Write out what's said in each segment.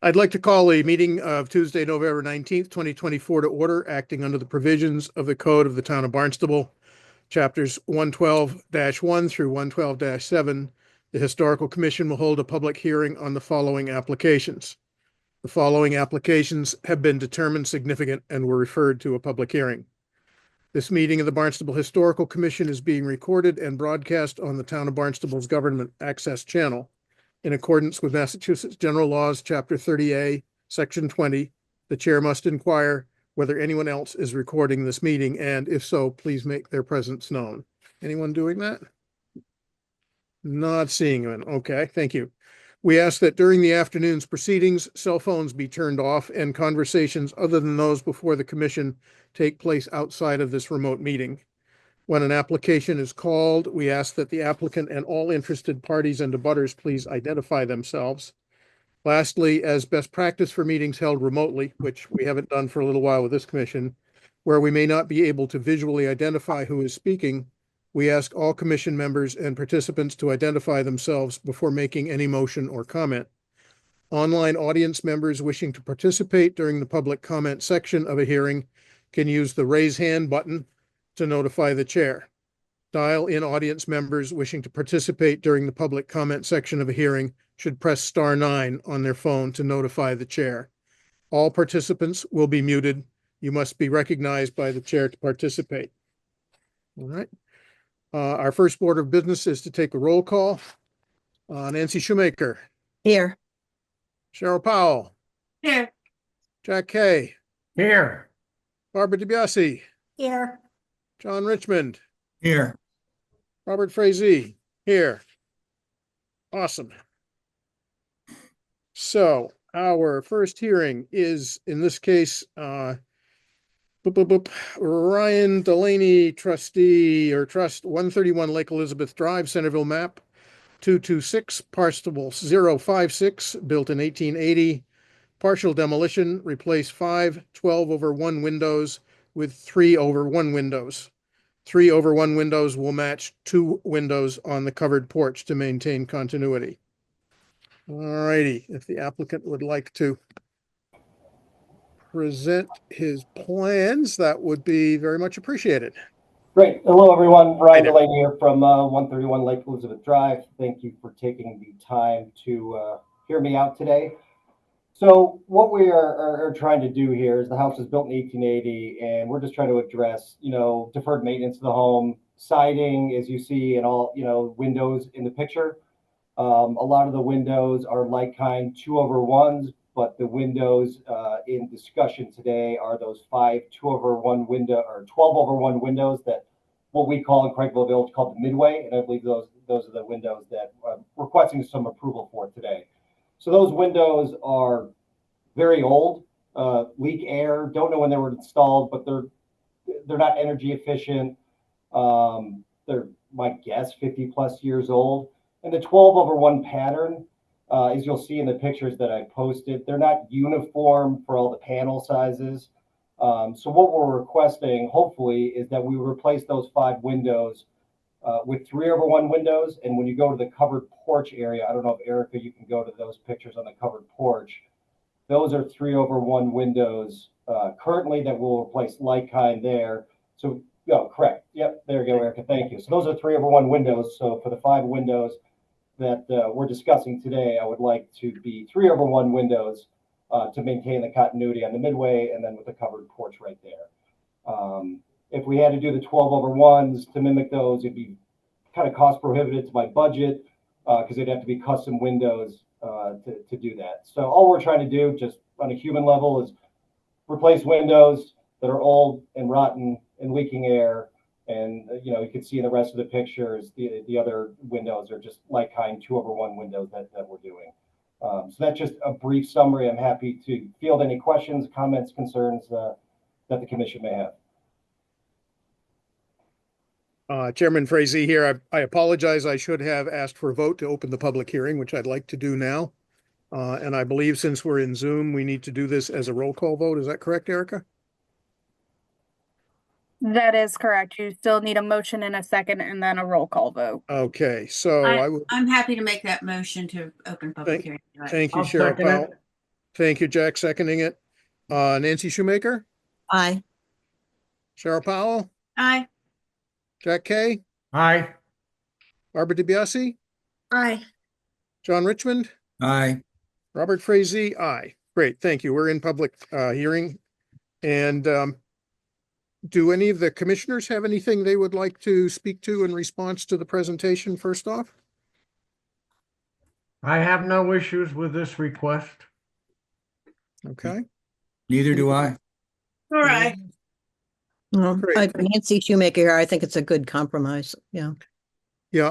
I'd like to call a meeting of Tuesday, November 19th, 2024 to order, acting under the provisions of the Code of the Town of Barnstable, Chapters 112-1 through 112-7. The Historical Commission will hold a public hearing on the following applications. The following applications have been determined significant and were referred to a public hearing. This meeting of the Barnstable Historical Commission is being recorded and broadcast on the Town of Barnstable's Government Access Channel. In accordance with Massachusetts General Laws, Chapter 30A, Section 20, the chair must inquire whether anyone else is recording this meeting, and if so, please make their presence known. Anyone doing that? Not seeing one. Okay, thank you. We ask that during the afternoon's proceedings, cell phones be turned off and conversations other than those before the commission take place outside of this remote meeting. When an application is called, we ask that the applicant and all interested parties and abutters please identify themselves. Lastly, as best practice for meetings held remotely, which we haven't done for a little while with this commission, where we may not be able to visually identify who is speaking, we ask all commission members and participants to identify themselves before making any motion or comment. Online audience members wishing to participate during the public comment section of a hearing can use the raise hand button to notify the chair. Dial-in audience members wishing to participate during the public comment section of a hearing should press *9 on their phone to notify the chair. All participants will be muted. You must be recognized by the chair to participate. All right. Our first order of business is to take a roll call. Nancy Shoemaker. Here. Cheryl Powell. Here. Jack Kay. Here. Barbara DiBiase. Here. John Richmond. Here. Robert Frazee. Here. Awesome. So our first hearing is, in this case, Ryan Delaney, trustee or trust 131 Lake Elizabeth Drive, Centerville map 226, Barnstable 056, built in 1880. Partial demolition, replace 5 12/1 windows with 3/1 windows. 3/1 windows will match 2 windows on the covered porch to maintain continuity. All righty, if the applicant would like to present his plans, that would be very much appreciated. Great. Hello, everyone. Brian Delaney here from 131 Lake Elizabeth Drive. Thank you for taking the time to hear me out today. So what we are trying to do here is the house was built in 1880, and we're just trying to address, deferred maintenance of the home, siding, as you see, and all, windows in the picture. A lot of the windows are like kind 2/1s, but the windows in discussion today are those 5 2/1 window or 12/1 windows that what we call in Craigville Village called the midway, and I believe those are the windows that I'm requesting some approval for today. So those windows are very old, leak air. Don't know when they were installed, but they're not energy efficient. They're, my guess, 50+ years old. And the 12/1 pattern, as you'll see in the pictures that I posted, they're not uniform for all the panel sizes. So what we're requesting, hopefully, is that we replace those 5 windows with 3/1 windows. And when you go to the covered porch area, I don't know if Erica, you can go to those pictures on the covered porch. Those are 3/1 windows currently that will replace like kind there. So, correct. Yep, there you go, Erica. Thank you. So those are 3/1 windows. So for the 5 windows that we're discussing today, I would like to be 3/1 windows to maintain the continuity on the midway and then with the covered porch right there. If we had to do the 12/1s to mimic those, it'd be kind of cost prohibitive to my budget because they'd have to be custom windows to do that. So all we're trying to do just on a human level is replace windows that are old and rotten and leaking air. And, you can see in the rest of the pictures, the other windows are just like kind 2/1 windows that we're doing. So that's just a brief summary. I'm happy to field any questions, comments, concerns that the commission may have. Chairman Frazee here. I apologize. I should have asked for a vote to open the public hearing, which I'd like to do now. And I believe since we're in Zoom, we need to do this as a roll call vote. Is that correct, Erica? That is correct. You still need a motion in a second and then a roll call vote. Okay, so I'm happy to make that motion to open public hearing. Thank you, I'll Cheryl second Powell. it. Thank you, Jack, seconding it. Nancy Shoemaker, Aye. Cheryl Powell, Aye. Jack Kay, Aye. Barbara DiBiase, Aye. John Richmond, Aye. Robert Frazee, aye. Great, thank you. We're in public hearing. And do any of the commissioners have anything they would like to speak to in response to the presentation first off? I have no issues with this request. Okay. Neither do I. All right. Well, Great. Nancy Shoemaker here. I think it's a good compromise. Yeah. Yeah,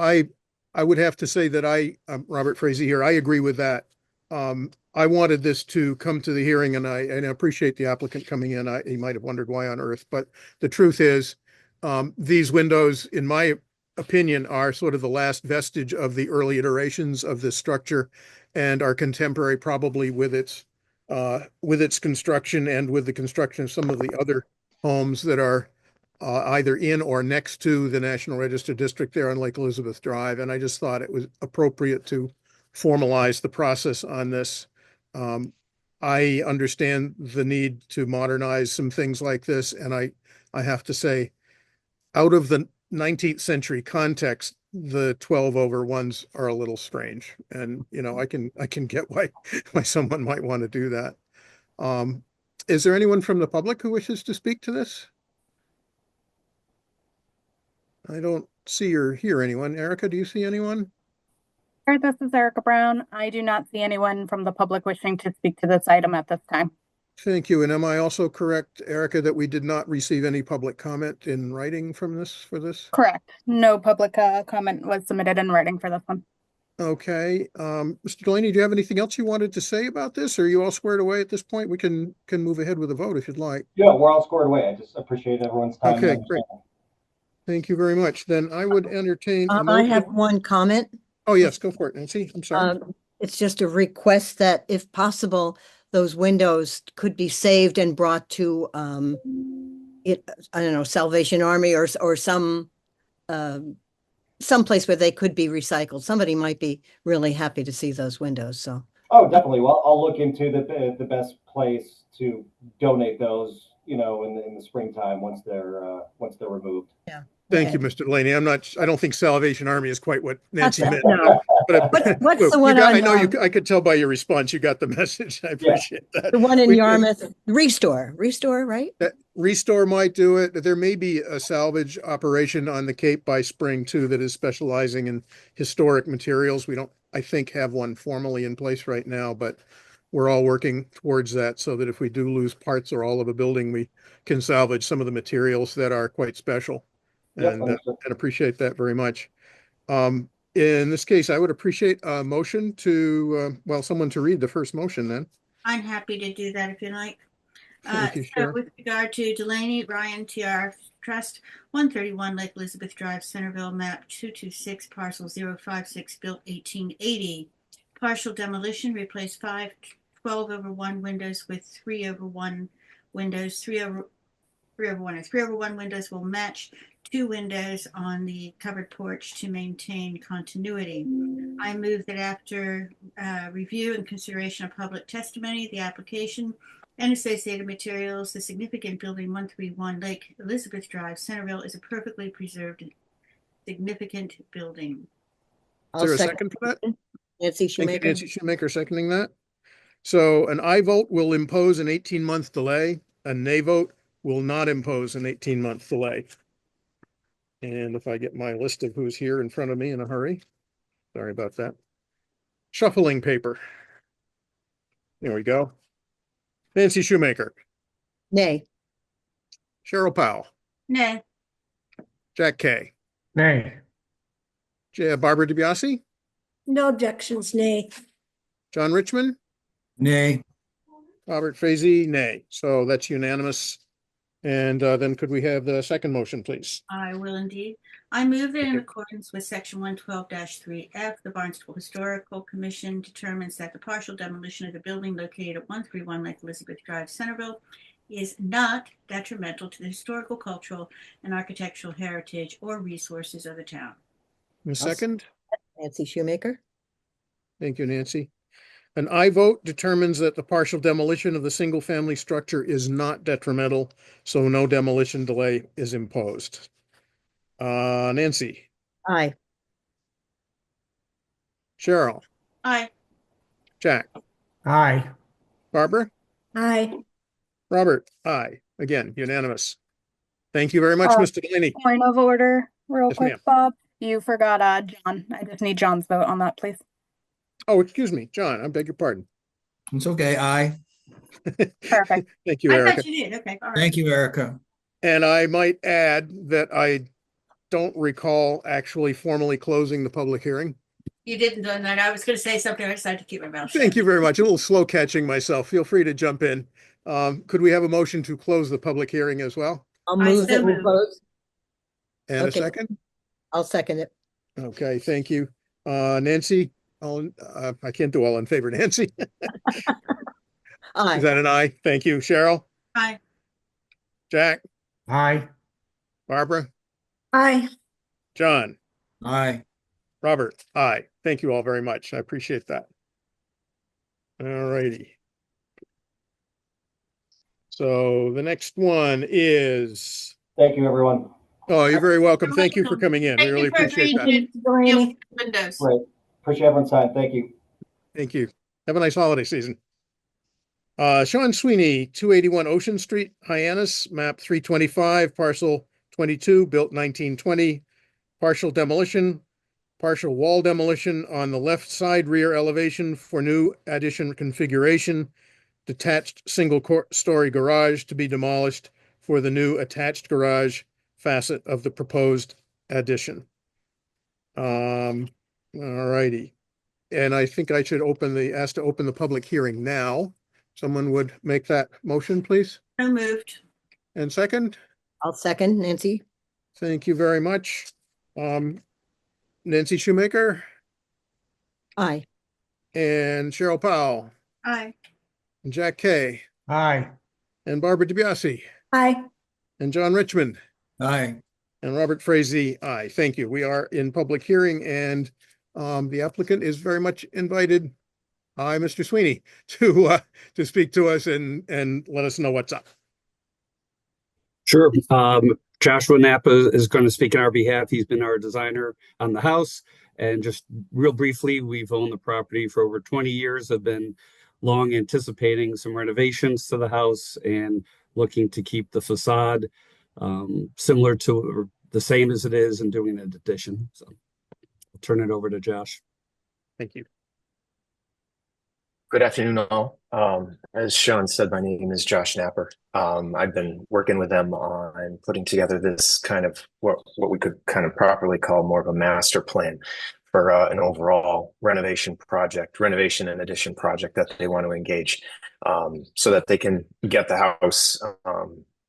I would have to say that I'm Robert Frazee here. I agree with that. I wanted this to come to the hearing and I appreciate the applicant coming in. He might have wondered why on earth, but the truth is, these windows, in my opinion, are sort of the last vestige of the early iterations of this structure and are contemporary probably with its construction and with the construction of some of the other homes that are either in or next to the National Register District there on Lake Elizabeth Drive. And I just thought it was appropriate to formalize the process on this. I understand the need to modernize some things like this, and I have to say, out of the 19th century context, the 12 over ones are a little strange. And, you know, I can get why someone might want to do that. Is there anyone from the public who wishes to speak to this? I don't see or hear anyone. Erica, do you see anyone? This is Erica Brown. I do not see anyone from the public wishing to speak to this item at this time. Thank you. And am I also correct, Erica, that we did not receive any public comment in writing for this? Correct. No public comment was submitted in writing for this one. Okay. Mr. Delaney, do you have anything else you wanted to say about this? Or are you all squared away at this point? We can move ahead with a vote if you'd like. Yeah, we're all scored away. I just appreciate everyone's time. Okay, great. Thank you very much. Then I would entertain a I motion. have one comment. Oh, yes, go for it, Nancy. I'm sorry. It's just a request that if possible, those windows could be saved and brought to I don't know, Salvation Army or some someplace where they could be recycled. Somebody might be really happy to see those windows. So. Oh, definitely. Well, I'll look into the best place to donate those, you know, in the springtime once they're removed. Yeah. Thank you, Okay. Mr. Delaney. I don't think Salvation Army is quite what Nancy That's- meant. no. But What's Lou, the one I on, know I could tell by your response, you got the message. I appreciate that. The one in We- Yarmouth, Restore, right? That Restore might do it. There may be a salvage operation on the Cape by spring too that is specializing in historic materials. We don't, I think, have one formally in place right now, but we're all working towards that so that if we do lose parts or all of a building, we can salvage some of the materials that are quite special. Yep, And understood. appreciate that very much. In this case, I would appreciate a motion to, someone to read the first motion then. I'm happy to do that if you like. Thank you, So Sharon. with regard to Delaney Ryan TR Trust, 131 Lake Elizabeth Drive, Centerville, map 226, parcel 056, built 1880. Partial demolition, replace 5 12/1 windows with 3/1 windows. 3/1 windows will match 2 windows on the covered porch to maintain continuity. I move that after review and consideration of public testimony, the application and associated materials, the significant building 131 Lake Elizabeth Drive, Centerville, is a perfectly preserved significant building. Is there a second for that? Nancy Thank you, Shoemaker. Nancy Shoemaker seconding that. So an aye vote will impose an 18-month delay. A nay vote will not impose an 18-month delay. And if I get my list of who's here in front of me in a hurry, sorry about that. Shuffling paper. There we go. Nancy Shoemaker, Nay. Cheryl Powell, Nay. Jack Kay, Nay. Barbara DiBiase, No objections, nay. John Richmond, Nay. Robert Frazee, nay. So that's unanimous. And then could we have the second motion, please? I will indeed. I move that Thank in you. accordance with section 112-3F, the Barnstable Historical Commission determines that the partial demolition of the building located at 131 Lake Elizabeth Drive, Centerville, is not detrimental to the historical, cultural, and architectural heritage or resources of the town. A second? Nancy Shoemaker. Thank you, Nancy. An aye vote determines that the partial demolition of the single-family structure is not detrimental, so no demolition delay is imposed. Nancy, Aye. Cheryl, Aye. Jack, Aye. Barbara, Aye. Robert, aye. Again, unanimous. Thank you very much, Uh, Mr. Delaney. Point of order, real Yes, quick, ma'am. Bob. You forgot John. I just need John's vote on that, please. Oh, excuse me, John, I beg your pardon. It's okay. Aye. Perfect. Thank you, I Erica. thought you did. Okay, all right. Thank you, Erica. And I might add that I don't recall actually formally closing the public hearing. You didn't do that. I was going to say something. I decided to keep my mouth shut. Thank you very much. A little slow catching myself. Feel free to jump in. Could we have a motion to close the public hearing as well? I'll I move so that we move. close. And a Okay. second? I'll second it. Okay, thank you. Nancy, I can't do all in favor. Nancy, is Aye. that an aye? Thank you. Cheryl, Aye. Jack, Aye. Barbara, Aye. John, Aye. Robert, aye. Thank you all very much. I appreciate that. All righty. So the next one is, Thank you, everyone. oh, you're very welcome. You're Thank you for welcome. coming in. We Thank really you for appreciate agreeing that. to deal Delaney. with windows. Great. Appreciate everyone's time. Thank you. Thank you. Have a nice holiday season. Sean Sweeney, 281 Ocean Street, Hyannis, map 325, parcel 22, built 1920, partial demolition, partial wall demolition on the left side rear elevation for new addition configuration, detached single-story garage to be demolished for the new attached garage facet of the proposed addition. All righty. And I think I should ask to open the public hearing now. Someone would make that motion, please. So moved. And second, I'll second, Nancy. thank you very much. Nancy Shoemaker Aye. and Cheryl Powell Aye. and Jack Kay Aye. and Barbara DiBiase Aye. and John Richmond Aye. and Robert Frazee. Aye. Thank you. We are in public hearing and the applicant is very much invited. Hi, Mr. Sweeney, to speak to us and let us know what's up. Sure. Joshua Napa is going to speak on our behalf. He's been our designer on the house. And just real briefly, we've owned the property for over 20 years, have been long anticipating some renovations to the house and looking to keep the facade similar to or the same as it is and doing an addition. So I'll turn it over to Josh. Thank you. Good afternoon, all. As Sean said, my name is Josh Napper. I've been working with them on putting together this kind of what we could kind of properly call more of a master plan for an overall renovation and addition project that they want to engage, so that they can get the house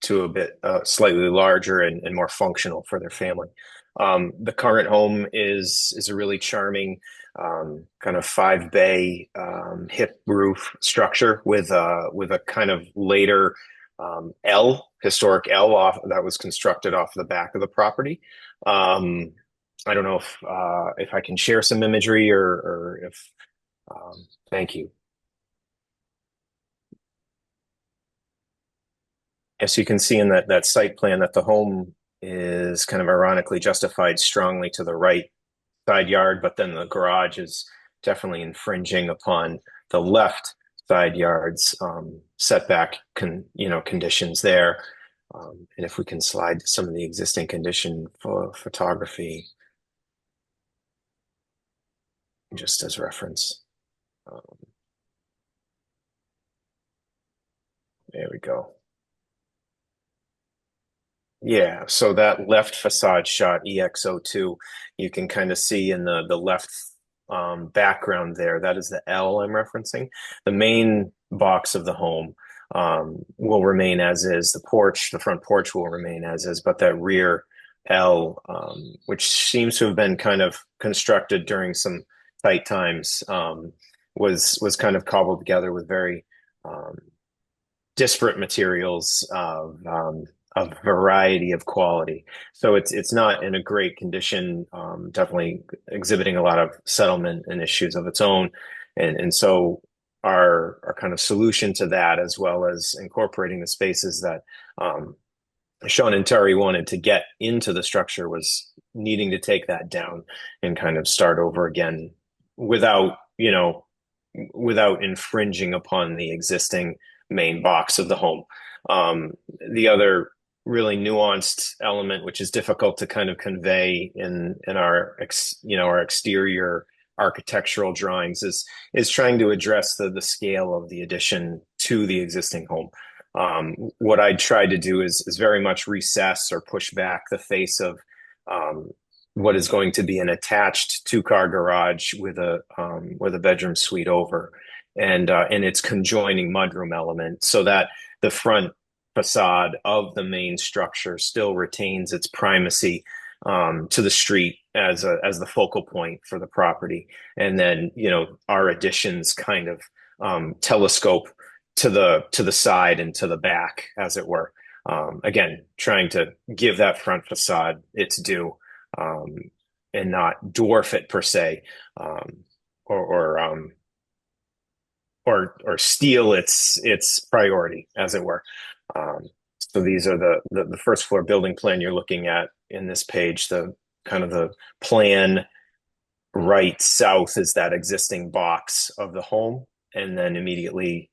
to a bit slightly larger and more functional for their family. The current home is a really charming kind of 5-bay hip roof structure with a kind of later historic L off that was constructed off the back of the property. I don't know if I can share some imagery or if thank you. As you can see in that site plan that the home is kind of ironically justified strongly to the right side yard, but then the garage is definitely infringing upon the left side yard's setback conditions there. And if we can slide to some of the existing condition for photography, just as reference. There we go. Yeah, so that left facade shot EX02, you can kind of see in the left background there, that is the L I'm referencing. The main box of the home will remain as is. The front porch will remain as is, but that rear L, which seems to have been kind of constructed during some tight times, was kind of cobbled together with very disparate materials of variety of quality. So it's not in a great condition, definitely exhibiting a lot of settlement and issues of its own. And so our kind of solution to that, as well as incorporating the spaces that Sean and Terry wanted to get into the structure, was needing to take that down and kind of start over again without, without infringing upon the existing main box of the home. The other really nuanced element, which is difficult to kind of convey in our our exterior architectural drawings, is trying to address the scale of the addition to the existing home. What I tried to do is very much recess or push back the face of what is going to be an attached 2-car garage with a bedroom suite over, and its conjoining mudroom element, so that the front facade of the main structure still retains its primacy to the street as the focal point for the property, and then our additions kind of telescope to the side and to the back, as it were. Again, trying to give that front facade its due, and not dwarf it per se, or steal its priority, as it were. So these are the first floor building plan you're looking at in this page. The kind of the plan right south is that existing box of the home, and then immediately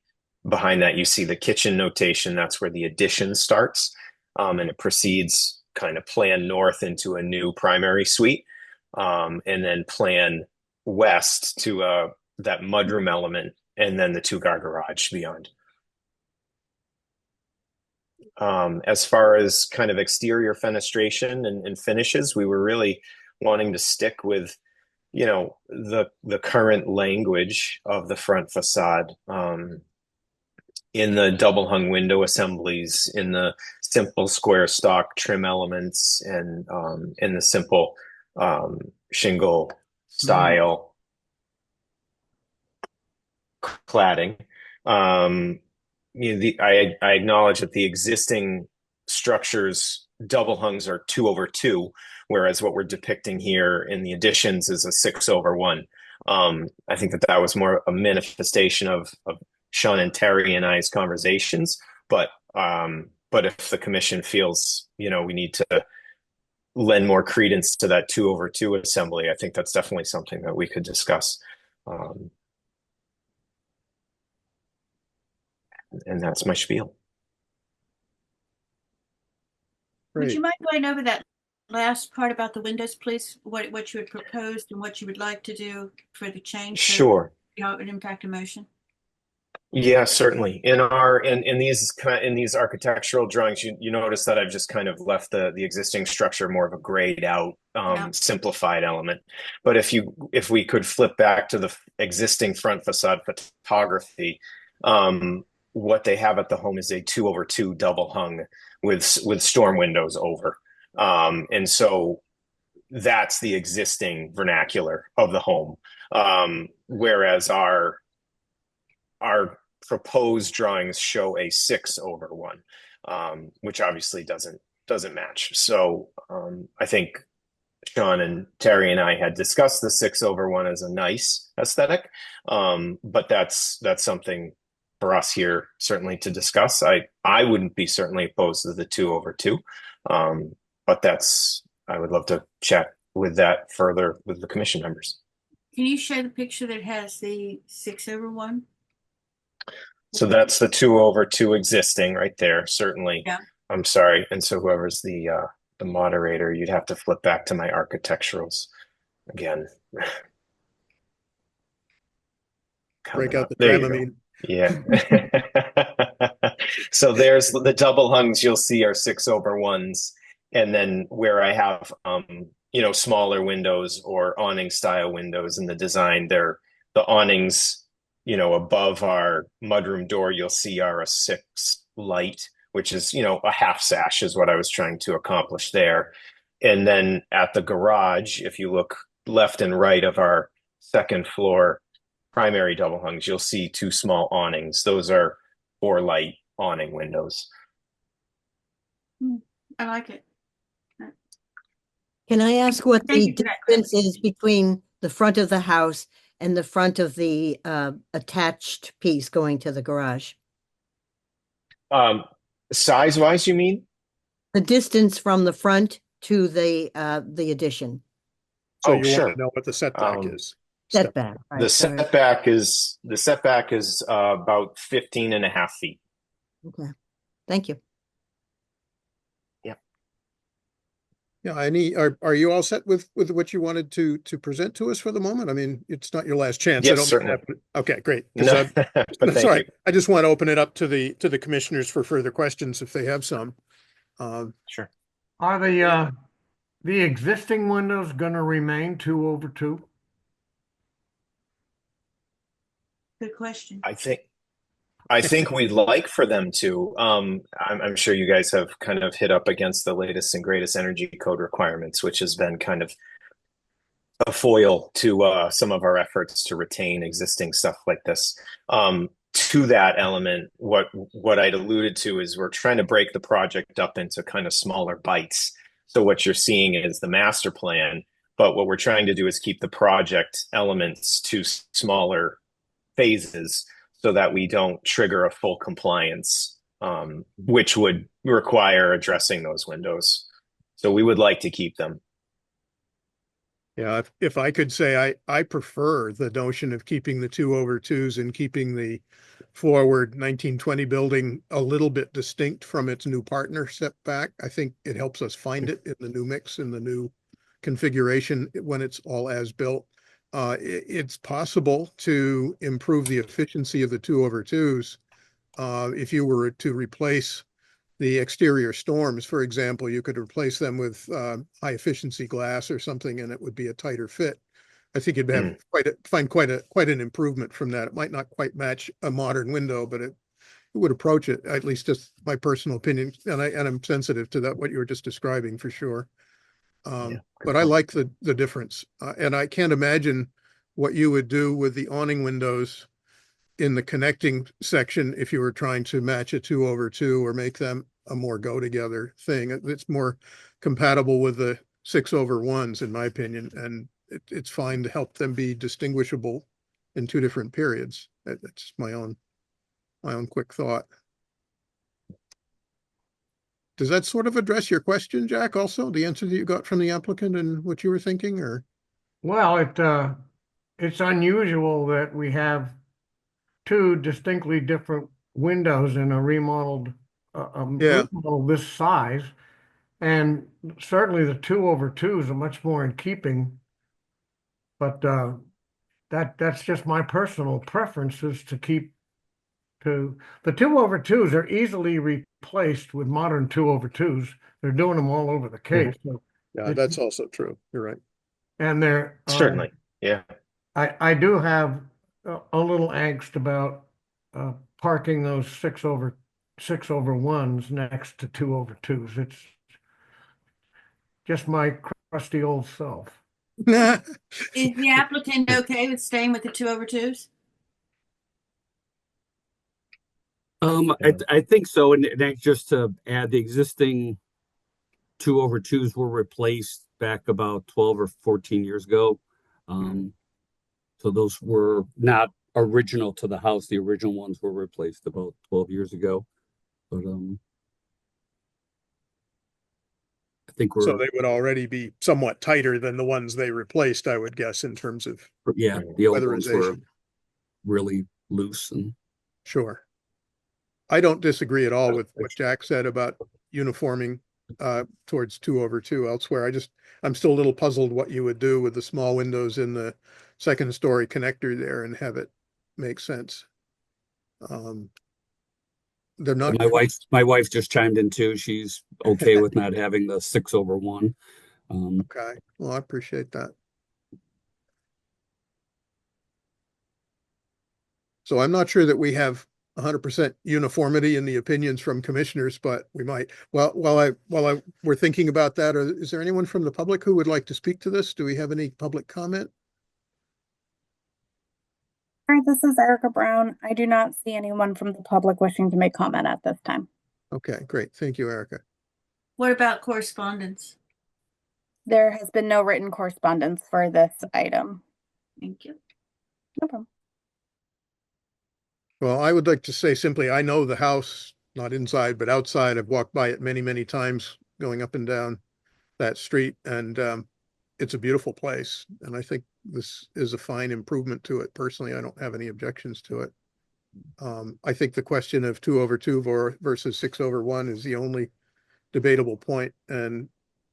behind that you see the kitchen notation. That's where the addition starts, and it proceeds kind of plan north into a new primary suite, and then plan west to that mudroom element, and then the 2-car garage beyond. As far as kind of exterior fenestration and finishes, we were really wanting to stick with, the current language of the front facade, in the double hung window assemblies, in the simple square stock trim elements, and in the simple shingle style cladding. I acknowledge that the existing structures double hungs are 2/2, whereas what we're depicting here in the additions is a 6/1. I think that was more a manifestation of Sean and Terry and I's conversations, but if the commission feels we need to lend more credence to that 2/2 assembly, I think that's definitely something that we could discuss. And that's my spiel. Would you Great. mind going over that last part about the windows, please? What you had proposed and what you would like to do for the change? Sure. How it would impact emotion? Yeah, certainly. In these architectural drawings, you notice that I've just kind of left the existing structure more of a grayed out, simplified element. But if we could flip back to the existing front facade photography, what they have at the home is a 2/2 double hung with storm windows over, and so that's the existing vernacular of the home. Whereas our proposed drawings show a 6/1, which obviously doesn't match. So I think Sean and Terry and I had discussed the 6/1 as a nice aesthetic, but that's something for us here certainly to discuss. I wouldn't be certainly opposed to the 2/2, but I would love to chat with that further with the commission members. Can you show the picture that has the 6/1? So that's the 2/2 existing right there, certainly. Yeah. I'm sorry. And so whoever's the moderator, you'd have to flip back to my architecturals again. Break out the There you go. Dramamine. Yeah. So there's the double hungs you'll see are 6/1s. And then where I have, smaller windows or awning style windows in the design, the awnings, above our mudroom door, you'll see are a 6 light, which is, a half sash is what I was trying to accomplish there. And then at the garage, if you look left and right of our second floor primary double hungs, you'll see 2 small awnings. Those are 4 light awning windows. I like it. Can I ask what Thank the you for that difference is between the front of the house and the front of the attached piece going to the garage? Size wise, you mean? The distance from the front to the addition. So Oh, you want sure. to know what the setback Um, is. Setback, The right, sorry. setback is about 15 and a half feet. Okay, thank you. Yeah, are you all set with what you wanted to present to us for the moment? I mean, it's not your last chance. I Yes, don't. certainly. Okay, great. No, but thank Sorry, you. I just want to open it up to the commissioners for further questions if they have some. Sure. Are the existing windows gonna remain 2/2? Good question. I think we'd like for them to. I'm sure you guys have kind of hit up against the latest and greatest energy code requirements, which has been kind of a foil to some of our efforts to retain existing stuff like this. To that element, what I'd alluded to is we're trying to break the project up into kind of smaller bites. So what you're seeing is the master plan, but what we're trying to do is keep the project elements to smaller phases so that we don't trigger a full compliance, which would require addressing those windows. So we would like to keep them. Yeah, if I could say, I prefer the notion of keeping the 2/2s and keeping the forward 1920 building a little bit distinct from its new partner setback. I think it helps us find it in the new mix, in the new configuration when it's all as built. It's possible to improve the efficiency of the 2/2s. If you were to replace the exterior storms, for example, you could replace them with high efficiency glass or something, and it would be a tighter fit. I think you'd have quite an improvement from that. It might not quite match a modern window, but it would approach it, at least just my personal opinion. And I'm sensitive to that, what you were just describing for sure. But I like the difference. And I can't imagine what you would do with the awning windows in the connecting section if you were trying to match a 2/2 or make them a more go together thing. It's more compatible with the 6/1s in my opinion, and it's fine to help them be distinguishable in two different periods. That's my own quick thought. Does that sort of address your question, Jack, also the answer that you got from the applicant and what you were thinking? Or Well, it's unusual that we have two distinctly different windows in a remodeled, Yeah. remodel this size. And certainly the 2/2s are much more in keeping. But that's just my personal preference is to keep the 2/2s are easily replaced with modern 2/2s. They're doing them all over the case. So yeah, that's also true. You're right. and they're Certainly. Yeah. I do have a little angst about parking those 6/1s next to 2/2s. It's just my crusty old self. Is the applicant okay with staying with the 2/2s? I think so. And just to add, the existing 2/2s were replaced back about 12 or 14 years ago. So those were not original to the house. The original ones were replaced about 12 years ago. But I think So they would already be somewhat tighter than the ones they replaced, I would guess, in terms of the old ones were weatherization. really loose and Sure. I don't disagree at all with what Jack said about uniforming towards 2/2 elsewhere. I'm still a little puzzled what you would do with the small windows in the second story connector there and have it make sense. They're not my wife just chimed in too. She's okay with not having the 6/1. okay. Well, I appreciate that. So I'm not sure that we have 100% uniformity in the opinions from commissioners, but we might. Well, while we're thinking about that, is there anyone from the public who would like to speak to this? Do we have any public comment? Hi, this is Erica Brown. I do not see anyone from the public wishing to make comment at this time. Okay, great. Thank you, Erica. What about correspondence? There has been no written correspondence for this item. Thank you. No problem. Well, I would like to say simply, I know the house, not inside, but outside. I've walked by it many, many times going up and down that street, and it's a beautiful place. And I think this is a fine improvement to it. Personally, I don't have any objections to it. I think the question of 2/2 versus 6/1 is the only debatable point, and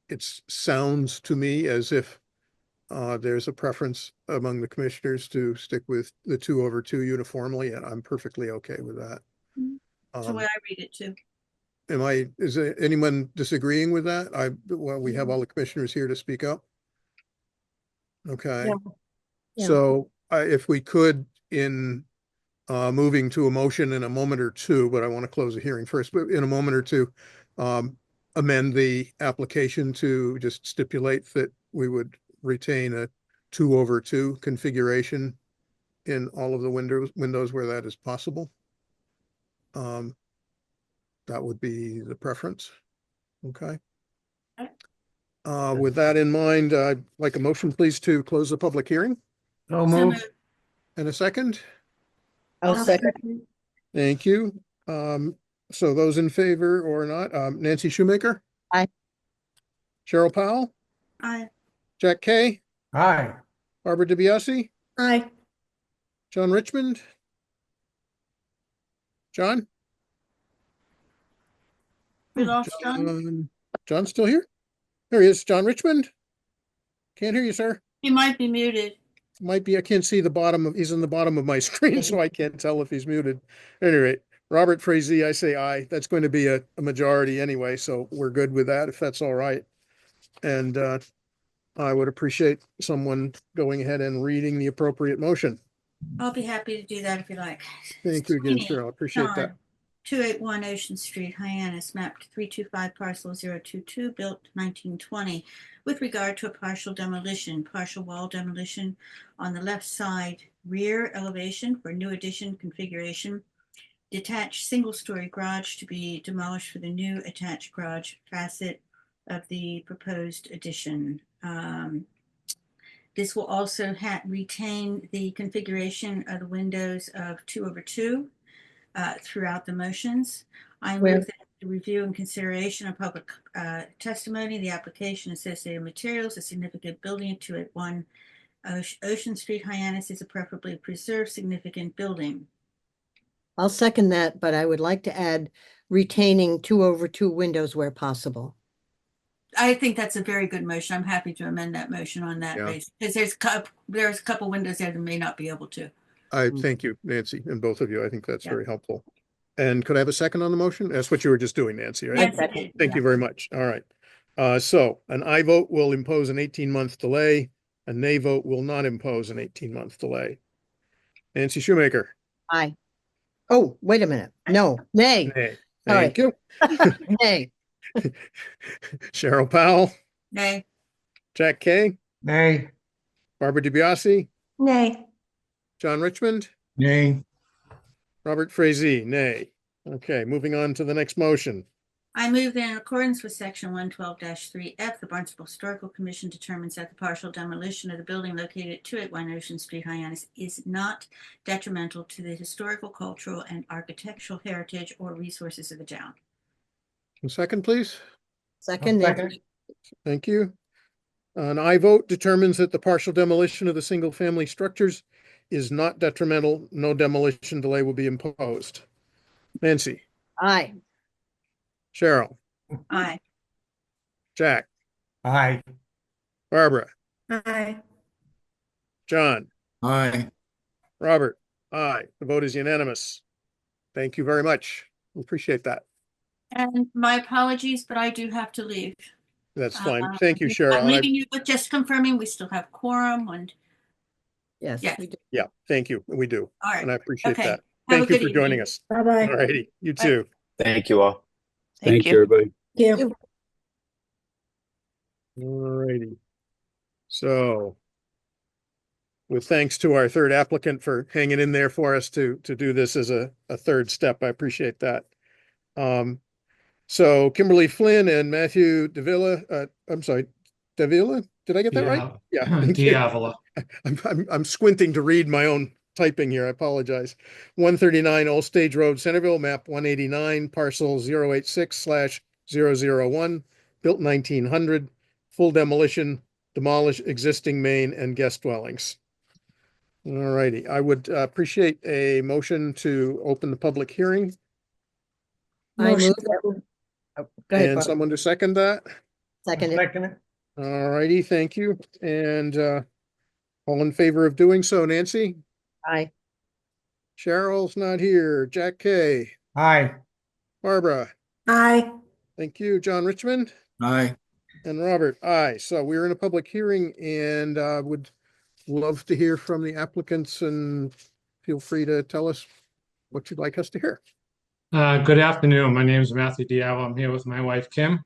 it sounds to me as if there's a preference among the commissioners to stick with the 2/2 uniformly, and I'm perfectly okay with that. That's the way I read it too. Is there anyone disagreeing with that? Well, we have all the commissioners here to speak up. Okay. Yeah. Yeah. So if we could, in moving to a motion in a moment or two, but I want to close the hearing first, but in a moment or two, amend the application to just stipulate that we would retain a 2/2 configuration in all of the windows where that is possible. That would be the preference. Okay. With that in mind, I'd like a motion, please, to close the public hearing. So So moved. moved. And a second. I'll I'll second. Thank you. So those in favor or not, Nancy Shoemaker? Aye. Cheryl Powell? Aye. Jack Kay? Aye. Barbara DiBiase? Aye. John Richmond? John? We lost John. John's still here? There he is. John Richmond? Can't hear you, sir. He might be muted. Might be, I can't see the bottom of, he's in the bottom of my screen, so I can't tell if he's muted. At any rate, Robert Frazee, I say aye. That's going to be a majority anyway, so we're good with that, if that's all right. And I would appreciate someone going ahead and reading the appropriate motion. I'll be happy to do that if you like. Thank you again, Sweeney, Cheryl. I appreciate that. John, 281 Ocean Street, Hyannis, mapped 325 parcel 022, built 1920. With regard to a partial demolition, partial wall demolition on the left side rear elevation for new addition configuration. Detached single-story garage to be demolished for the new attached garage facet of the proposed addition. This will also retain the configuration of the windows of 2/2 throughout the motions. I move that the review and consideration of public testimony, the application, associated materials, a significant building at 281 Ocean Street, Hyannis is a preferably preserved significant building. I'll second that, but I would like to add retaining 2/2 windows where possible. I think that's a very good motion. I'm happy to amend that motion on that Yeah. basis, because there's a couple windows there that may not be able to. I thank you, Nancy, and both of you. I think that's Yeah. very helpful. And could I have a second on the motion? That's what you were just doing, Nancy, right? Yes, I did. Thank you very much. All right. So an aye vote will impose an 18-month delay. A nay vote will not impose an 18-month delay. Nancy Shoemaker? Aye. Oh, wait a minute. No, nay, Nay. Sorry. Thank you. nay. Cheryl Powell? Nay. Jack Kay? Nay. Barbara DiBiase? Nay. John Richmond? Nay. Robert Frazee? Nay. Okay, moving on to the next motion. I move that in accordance with section 112-3F, the Barnstable Historical Commission determines that the partial demolition of the building located at 281 Ocean Street, Hyannis is not detrimental to the historical, cultural, and architectural heritage or resources of the town. A second, please. Second, Second. Thank you. An aye vote determines that the partial demolition of the single-family structures is not detrimental. No demolition delay will be imposed. Nancy? aye. Cheryl? Aye. Jack? Aye. Barbara? Aye. John? Aye. Robert? Aye. The vote is unanimous. Thank you very much. We appreciate that. And my apologies, but I do have to leave. That's fine. Thank you, I'm Cheryl. And I- leaving you, but just confirming we still have quorum and, Yes. Yes. we do. Yeah, thank you. We do. all And right. I appreciate Okay. that. Have a Thank you good for joining evening. us. Bye-bye. All righty. You Bye. too. Thank you all. Thank you, everybody. Thank you. All righty. So with thanks to our third applicant for hanging in there for us to do this as a third step. I appreciate that. So Kimberly Flynn and Matthew Davila, Davila, Did I get that right? Yeah, thank you. Diavola. I'm squinting to read my own typing here. I apologize. 139 Old Stage Road, Centerville, map 189, parcel 086/001, built 1900, full demolition, demolish existing main and guest dwellings. All righty. I would appreciate a motion to open the public hearing I Motion. move that. Oh, go ahead, and Barb. someone to second that. Second it. Second it. All righty, thank you. And all in favor of doing so, Nancy? Aye. Cheryl's not here. Jack Kay, Aye. Barbara, Aye. thank you. John Richmond Aye. and Robert, aye. So we're in a public hearing and would love to hear from the applicants and feel free to tell us what you'd like us to hear. Good afternoon. My name is Matthew Diavo. I'm here with my wife, Kim,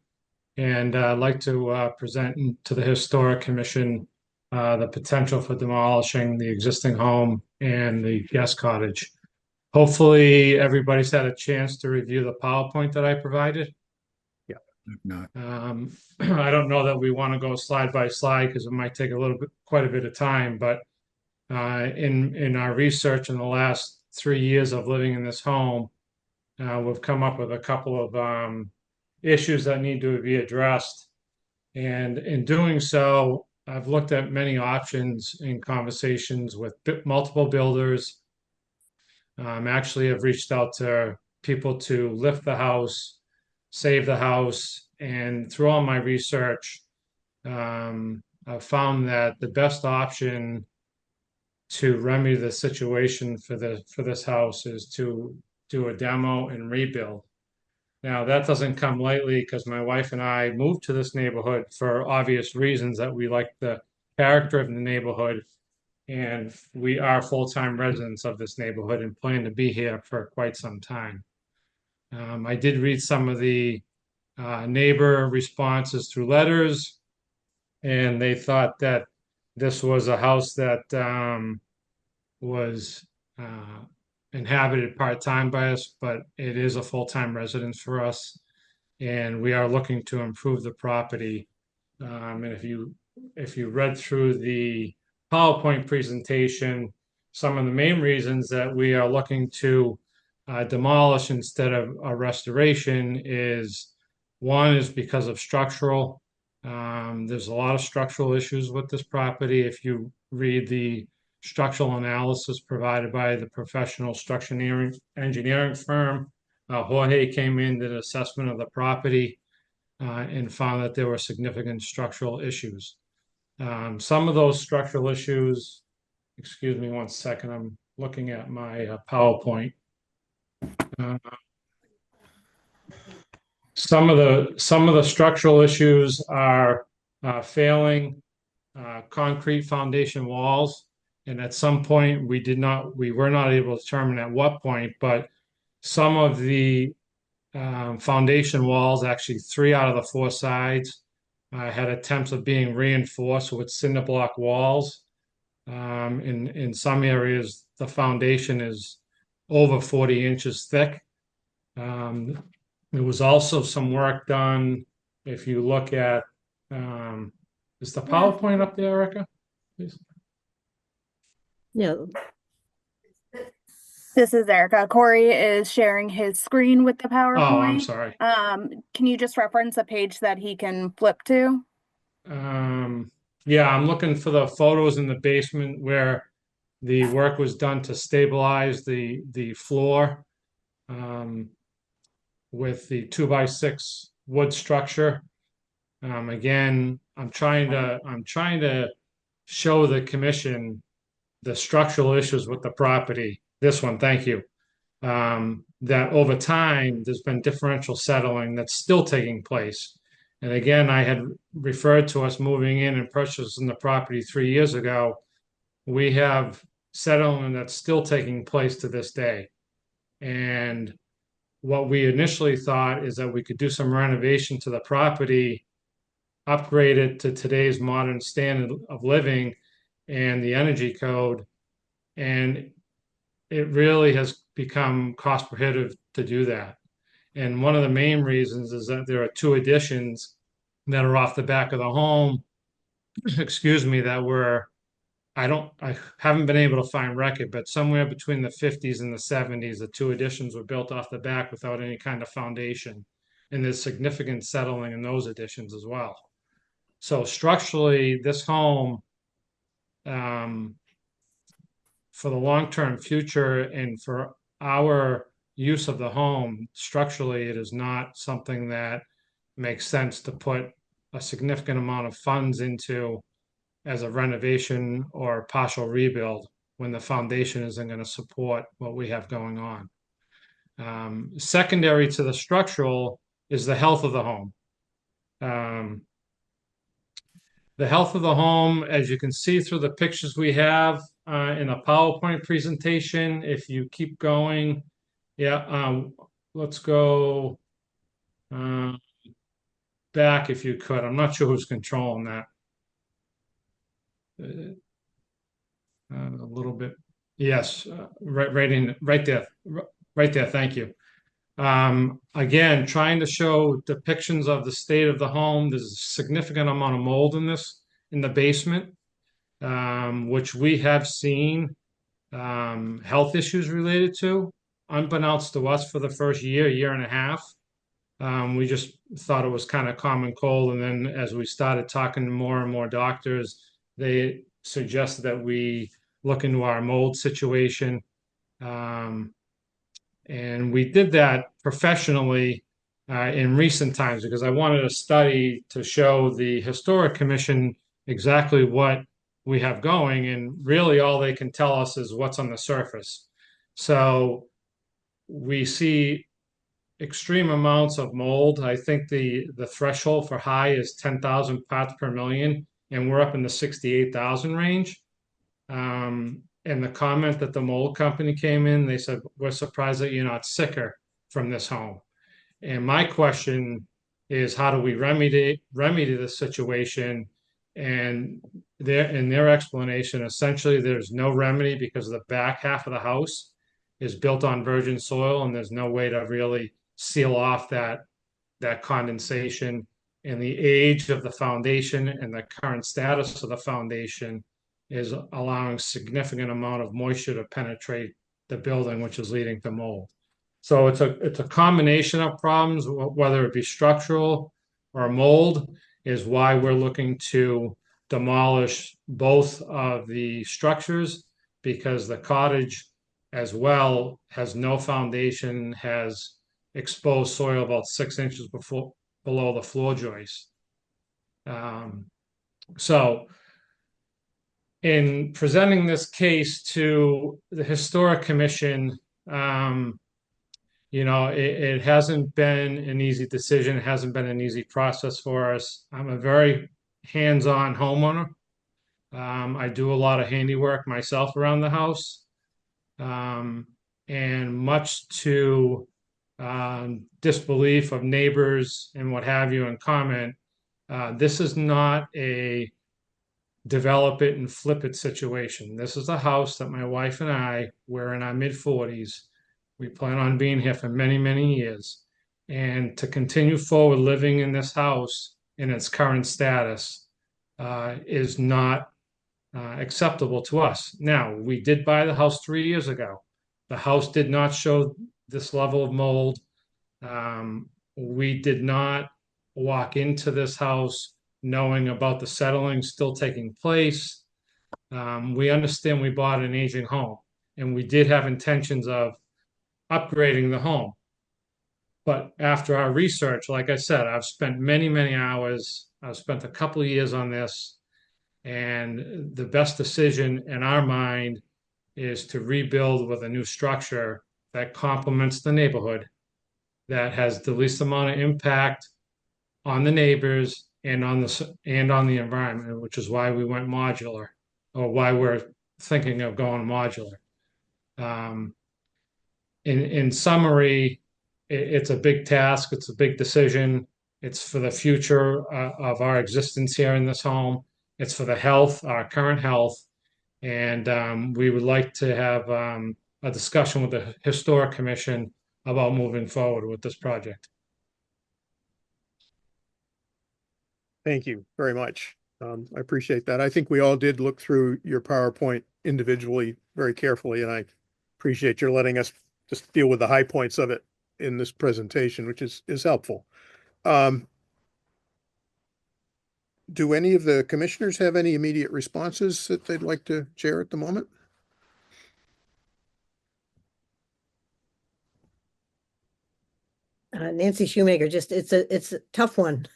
and I'd like to present to the Historic Commission the potential for demolishing the existing home and the guest cottage. Hopefully, everybody's had a chance to review the PowerPoint that I provided. Yeah. If not. I don't know that we want to go slide by slide because it might take quite a bit of time, but in our research in the last 3 years of living in this home, we've come up with a couple of issues that need to be addressed. And in doing so, I've looked at many options in conversations with multiple builders. Actually, I've reached out to people to lift the house, save the house, and through all my research, I've found that the best option to remedy the situation for this house is to do a demo and rebuild. Now, that doesn't come lightly because my wife and I moved to this neighborhood for obvious reasons that we like the character of the neighborhood, and we are full-time residents of this neighborhood and plan to be here for quite some time. I did read some of the neighbor responses through letters, and they thought that this was a house that was inhabited part-time by us, but it is a full-time residence for us, and we are looking to improve the property. And if you read through the PowerPoint presentation, some of the main reasons that we are looking to demolish instead of a restoration is one is because of structural. There's a lot of structural issues with this property. If you read the structural analysis provided by the professional structural engineering firm, Jorge came in, did an assessment of the property, and found that there were significant structural issues. Some of those structural issues, excuse me one second, I'm looking at my PowerPoint. Some of the structural issues are failing concrete foundation walls. And at some point, we were not able to determine at what point, but some of the foundation walls, actually 3 out of the 4 sides, had attempts of being reinforced with cinder block walls. In some areas, the foundation is over 40 inches thick. There was also some work done. If you look at, is the PowerPoint up there, Erica? Please. Yeah. This is Erica. Corey is sharing his screen with the PowerPoint. Oh, I'm sorry. Can you just reference a page that he can flip to? Yeah, I'm looking for the photos in the basement where the work was done to stabilize the floor with the 2x6 wood structure. Again, I'm trying to show the commission the structural issues with the property. This one, thank you. That over time, there's been differential settling that's still taking place. And again, I had referred to us moving in and purchasing the property 3 years ago. We have settlement that's still taking place to this day. And what we initially thought is that we could do some renovation to the property, upgrade it to today's modern standard of living and the energy code. And it really has become cost prohibitive to do that. And one of the main reasons is that there are 2 additions that are off the back of the home excuse me, that were, I haven't been able to find record, but somewhere between the 50s and the 70s, the two additions were built off the back without any kind of foundation. And there's significant settling in those additions as well. So structurally, this home, for the long-term future and for our use of the home, structurally, it is not something that makes sense to put a significant amount of funds into as a renovation or partial rebuild when the foundation isn't going to support what we have going on. Secondary to the structural is the health of the home. The health of the home, as you can see through the pictures we have in a PowerPoint presentation, if you keep going, let's go back if you could. I'm not sure who's controlling that. A little bit. Yes, right there. Thank you. Again, trying to show depictions of the state of the home. There's a significant amount of mold in the basement, which we have seen health issues related to, unbeknownst to us for the first year and a half. We just thought it was kind of common cold. And then as we started talking to more and more doctors, they suggested that we look into our mold situation. And we did that professionally in recent times because I wanted a study to show the Historic Commission exactly what we have going. And really all they can tell us is what's on the surface. So we see extreme amounts of mold. I think the threshold for high is 10,000 parts per million, and we're up in the 68,000 range. And the comment that the mold company came in, they said, we're surprised that you're not sicker from this home. And my question is, how do we remedy this situation? And in their explanation, essentially, there's no remedy because the back half of the house is built on virgin soil, and there's no way to really seal off that condensation. And the age of the foundation and the current status of the foundation is allowing significant amount of moisture to penetrate the building, which is leading to mold. So it's a combination of problems, whether it be structural or mold, is why we're looking to demolish both of the structures, because the cottage as well has no foundation, has exposed soil about 6 inches below the floor joist. So in presenting this case to the Historic Commission, it hasn't been an easy decision. It hasn't been an easy process for us. I'm a very hands-on homeowner. I do a lot of handiwork myself around the house. And much to disbelief of neighbors and what have you and comment, this is not a develop it and flip it situation. This is a house that my wife and I, we're in our mid-40s. We plan on being here for many, many years. And to continue forward living in this house in its current status is not acceptable to us. Now, we did buy the house 3 years ago. The house did not show this level of mold. We did not walk into this house knowing about the settling still taking place. We understand we bought an aging home, and we did have intentions of upgrading the home. But after our research, like I said, I've spent many, many hours. I've spent a couple of years on this, and the best decision in our mind is to rebuild with a new structure that complements the neighborhood, that has the least amount of impact on the neighbors and on the environment, which is why we went modular, or why we're thinking of going modular. In summary, it's a big task. It's a big decision. It's for the future of our existence here in this home. It's for the health, our current health. And we would like to have a discussion with the Historic Commission about moving forward with this project. Thank you very much. I appreciate that. I think we all did look through your PowerPoint individually very carefully, and I appreciate your letting us just deal with the high points of it in this presentation, which is helpful. Do any of the commissioners have any immediate responses that they'd like to share at the moment? Nancy Shoemaker, just it's a tough one.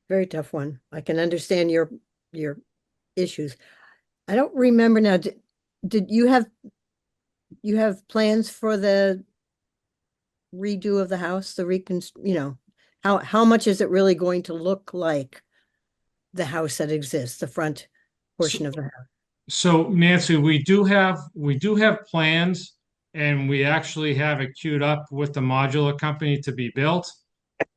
Very tough one. I can understand your issues. I don't remember now. Did you have plans for the redo of the house, how much is it really going to look like the house that exists, the front portion of the house? So Nancy, we do have plans, and we actually have it queued up with the modular company to be built.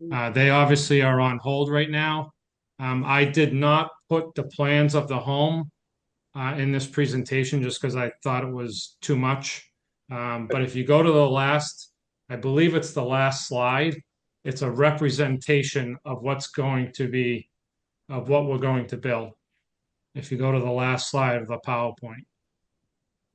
They obviously are on hold right now. I did not put the plans of the home in this presentation just because I thought it was too much. But if you go to the last, I believe it's the last slide, it's a representation of what we're going to build. If you go to the last slide of the PowerPoint.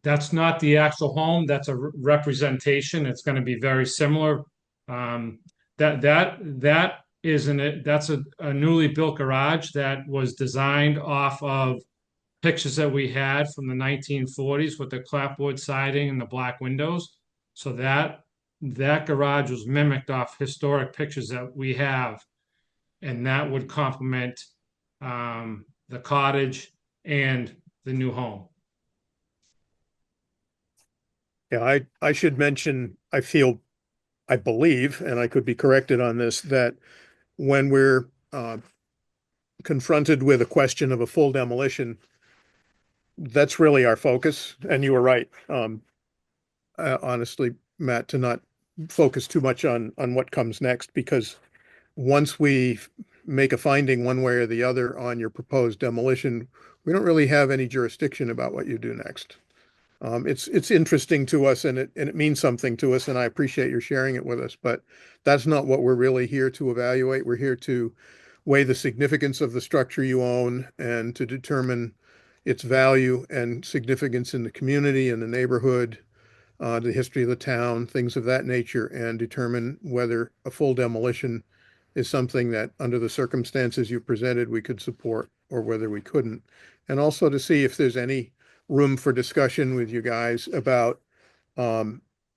That's not the actual home, that's a representation. It's going to be very similar. That isn't it. That's a newly built garage that was designed off of pictures that we had from the 1940s with the clapboard siding and the black windows. So that garage was mimicked off historic pictures that we have, and that would complement the cottage and the new home. Yeah, I should mention, I believe, and I could be corrected on this, that when we're confronted with a question of a full demolition, that's really our focus. And you were right, honestly, Matt, to not focus too much on what comes next, because once we make a finding one way or the other on your proposed demolition, we don't really have any jurisdiction about what you do next. It's interesting to us, and it means something to us, and I appreciate your sharing it with us, but that's not what we're really here to evaluate. We're here to weigh the significance of the structure you own and to determine its value and significance in the community and the neighborhood, the history of the town, things of that nature, and determine whether a full demolition is something that, under the circumstances you presented, we could support, or whether we couldn't. And also to see if there's any room for discussion with you guys about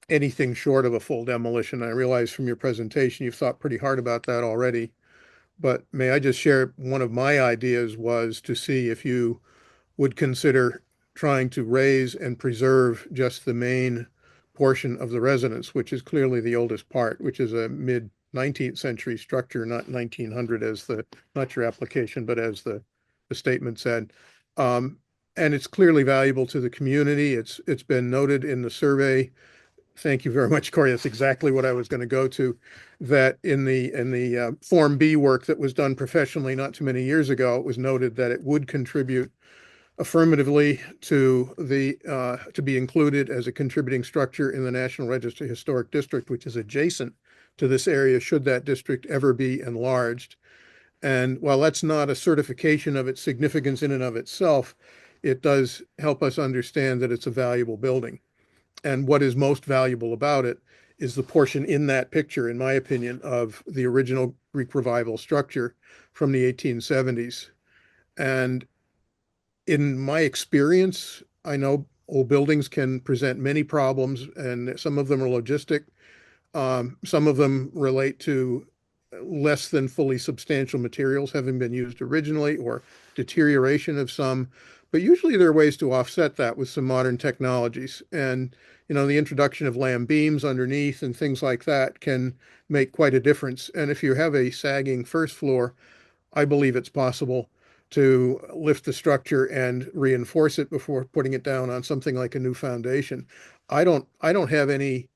anything short of a full demolition. I realize from your presentation, you've thought pretty hard about that already. But may I just share, one of my ideas was to see if you would consider trying to raise and preserve just the main portion of the residence, which is clearly the oldest part, which is a mid-19th century structure, not 1900 not your application, but as the statement said. And it's clearly valuable to the community. It's been noted in the survey. Thank you very much, Corey. That's exactly what I was going to go to. That in the Form B work that was done professionally not too many years ago, it was noted that it would contribute affirmatively to be included as a contributing structure in the National Register Historic District, which is adjacent to this area, should that district ever be enlarged. And while that's not a certification of its significance in and of itself, it does help us understand that it's a valuable building. And what is most valuable about it is the portion in that picture, in my opinion, of the original Greek Revival structure from the 1870s. And in my experience, I know old buildings can present many problems, and some of them are logistic. Some of them relate to less than fully substantial materials having been used originally, or deterioration of some. But usually there are ways to offset that with some modern technologies. And, the introduction of lamb beams underneath and things like that can make quite a difference. And if you have a sagging first floor, I believe it's possible to lift the structure and reinforce it before putting it down on something like a new foundation. I don't have any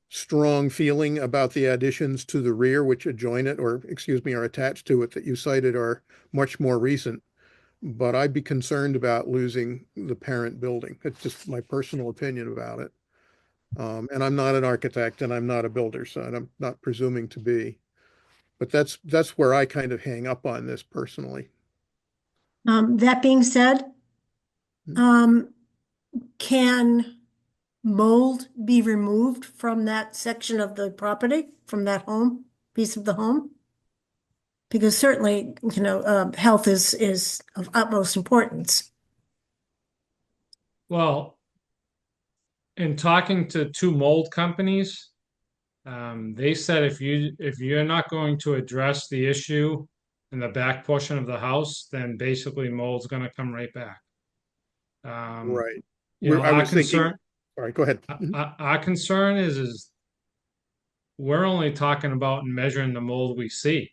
strong feeling about the additions to the rear, which adjoin it, or excuse me, are attached to it, that you cited are much more recent. But I'd be concerned about losing the parent building. It's just my personal opinion about it. And I'm not an architect and I'm not a builder, so I'm not presuming to be. But that's where I kind of hang up on this personally. That being said, can mold be removed from that section of the property, from that home, piece of the home? Because certainly, health is of utmost importance. Well, in talking to two mold companies, they said if you're not going to address the issue in the back portion of the house, then basically mold's going to come right back. Right. I Our was thinking, concern, all right, go ahead. our concern is we're only talking about and measuring the mold we see.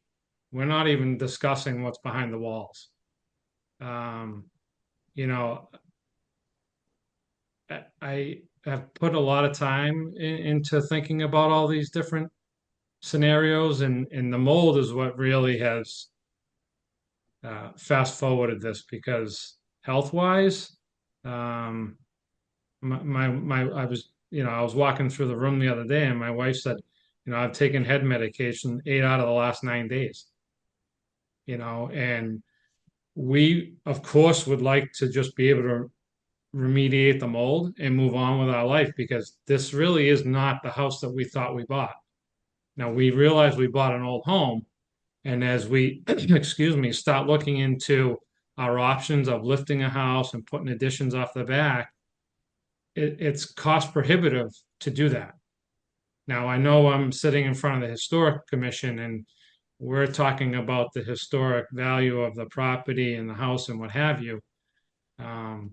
We're not even discussing what's behind the walls. Um, you know, I have put a lot of time into thinking about all these different scenarios, and the mold is what really has fast forwarded this because health wise, I was I was walking through the room the other day, and my wife said, I've taken head medication 8 out of the last 9 days. And we of course would like to just be able to remediate the mold and move on with our life because this really is not the house that we thought we bought. Now we realize we bought an old home, and as we, excuse me, start looking into our options of lifting a house and putting additions off the back, it's cost prohibitive to do that. Now I know I'm sitting in front of the historic commission and we're talking about the historic value of the property and the house and what have you. Um,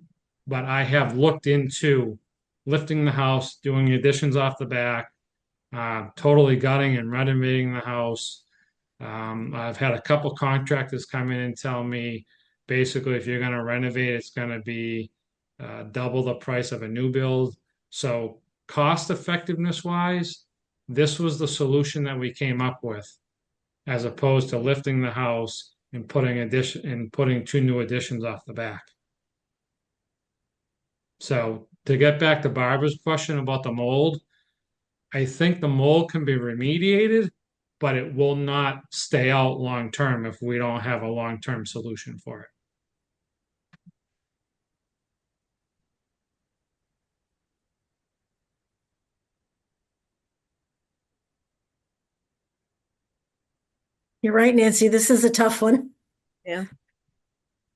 but I have looked into lifting the house, doing additions off the back, totally gutting and renovating the house. I've had a couple contractors come in and tell me basically if you're going to renovate, it's going to be double the price of a new build. So, cost effectiveness wise, this was the solution that we came up with, as opposed to lifting the house and putting two new additions off the back. So, to get back to Barbara's question about the mold, I think the mold can be remediated, but it will not stay out long term if we don't have a long term solution for it. You're right, Nancy, this is a tough one. Yeah.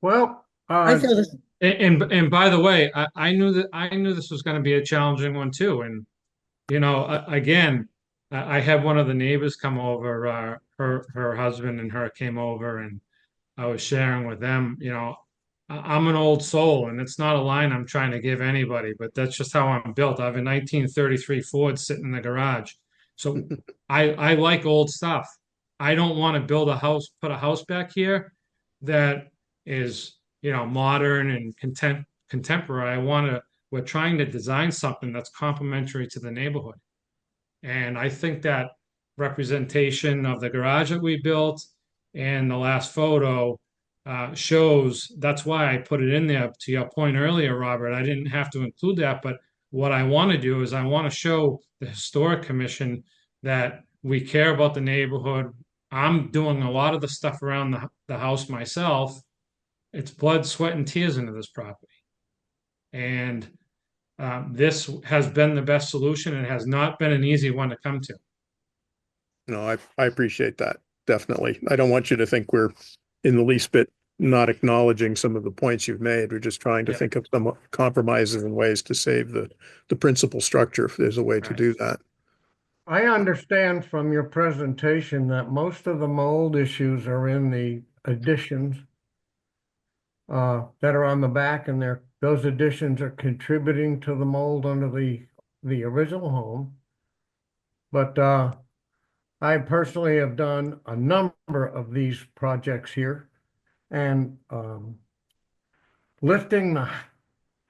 Well, I feel this, And by the way, I knew this was going to be a challenging one too. And again, I had one of the neighbors come over. Her husband and her came over, and I was sharing with them. I'm an old soul, and it's not a line I'm trying to give anybody, but that's just how I'm built. I have a 1933 Ford sitting in the garage, so I like old stuff. I don't want to put a house back here that is modern and contemporary. We're trying to design something that's complementary to the neighborhood. And I think that representation of the garage that we built and the last photo shows that's why I put it in there. To your point earlier, Robert, I didn't have to include that, but what I want to do is I want to show the historic commission that we care about the neighborhood. I'm doing a lot of the stuff around the house myself. It's blood, sweat, and tears into this property. And this has been the best solution and has not been an easy one to come to. No, I appreciate that. Definitely. I don't want you to think we're in the least bit not acknowledging some of the points you've made. We're just trying to Yeah. think of some compromises and ways to save the principal structure if there's a way to Right. do that. I understand from your presentation that most of the mold issues are in the additions that are on the back, and those additions are contributing to the mold under the original home. But I personally have done a number of these projects here, and lifting the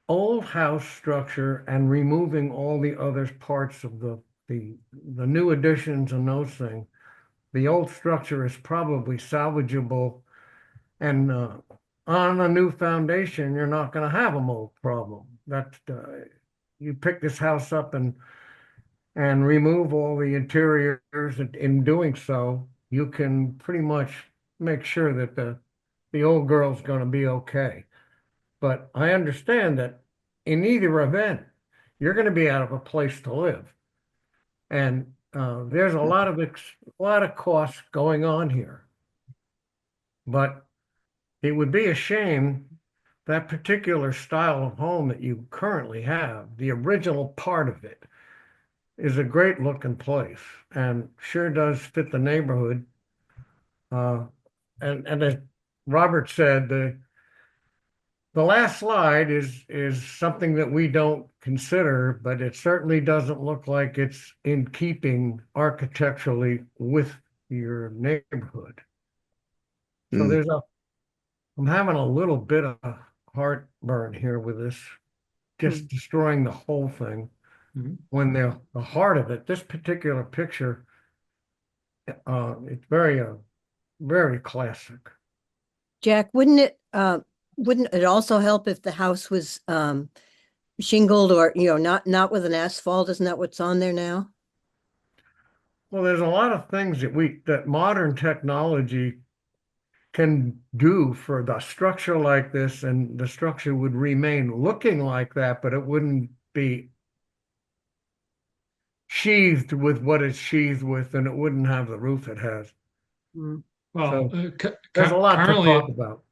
old house structure and removing all the other parts of the new additions and those things. The old structure is probably salvageable, and on a new foundation, you're not going to have a mold problem. You pick this house up and remove all the interiors, and in doing so, you can pretty much make sure that the old girl's going to be okay. But I understand that in either event, you're going to be out of a place to live. And there's a lot of costs going on here. But it would be a shame that particular style of home that you currently have, the original part of it, is a great looking place and sure does fit the neighborhood. And as Robert said, the last slide is something that we don't consider, but it certainly doesn't look like it's in keeping architecturally with your neighborhood. So Mm. I'm having a little bit of heartburn here with this, just destroying the whole thing. Mhm. When the heart of it, this particular picture, it's very classic. Jack, wouldn't it also help if the house was shingled or, not with an asphalt? Isn't that what's on there now? Well, there's a lot of things that modern technology can do for the structure like this, and the structure would remain looking like that, but it wouldn't be sheathed with what it's sheathed with, and it wouldn't have the roof it has. Mm. Well, So there's a lot to talk about.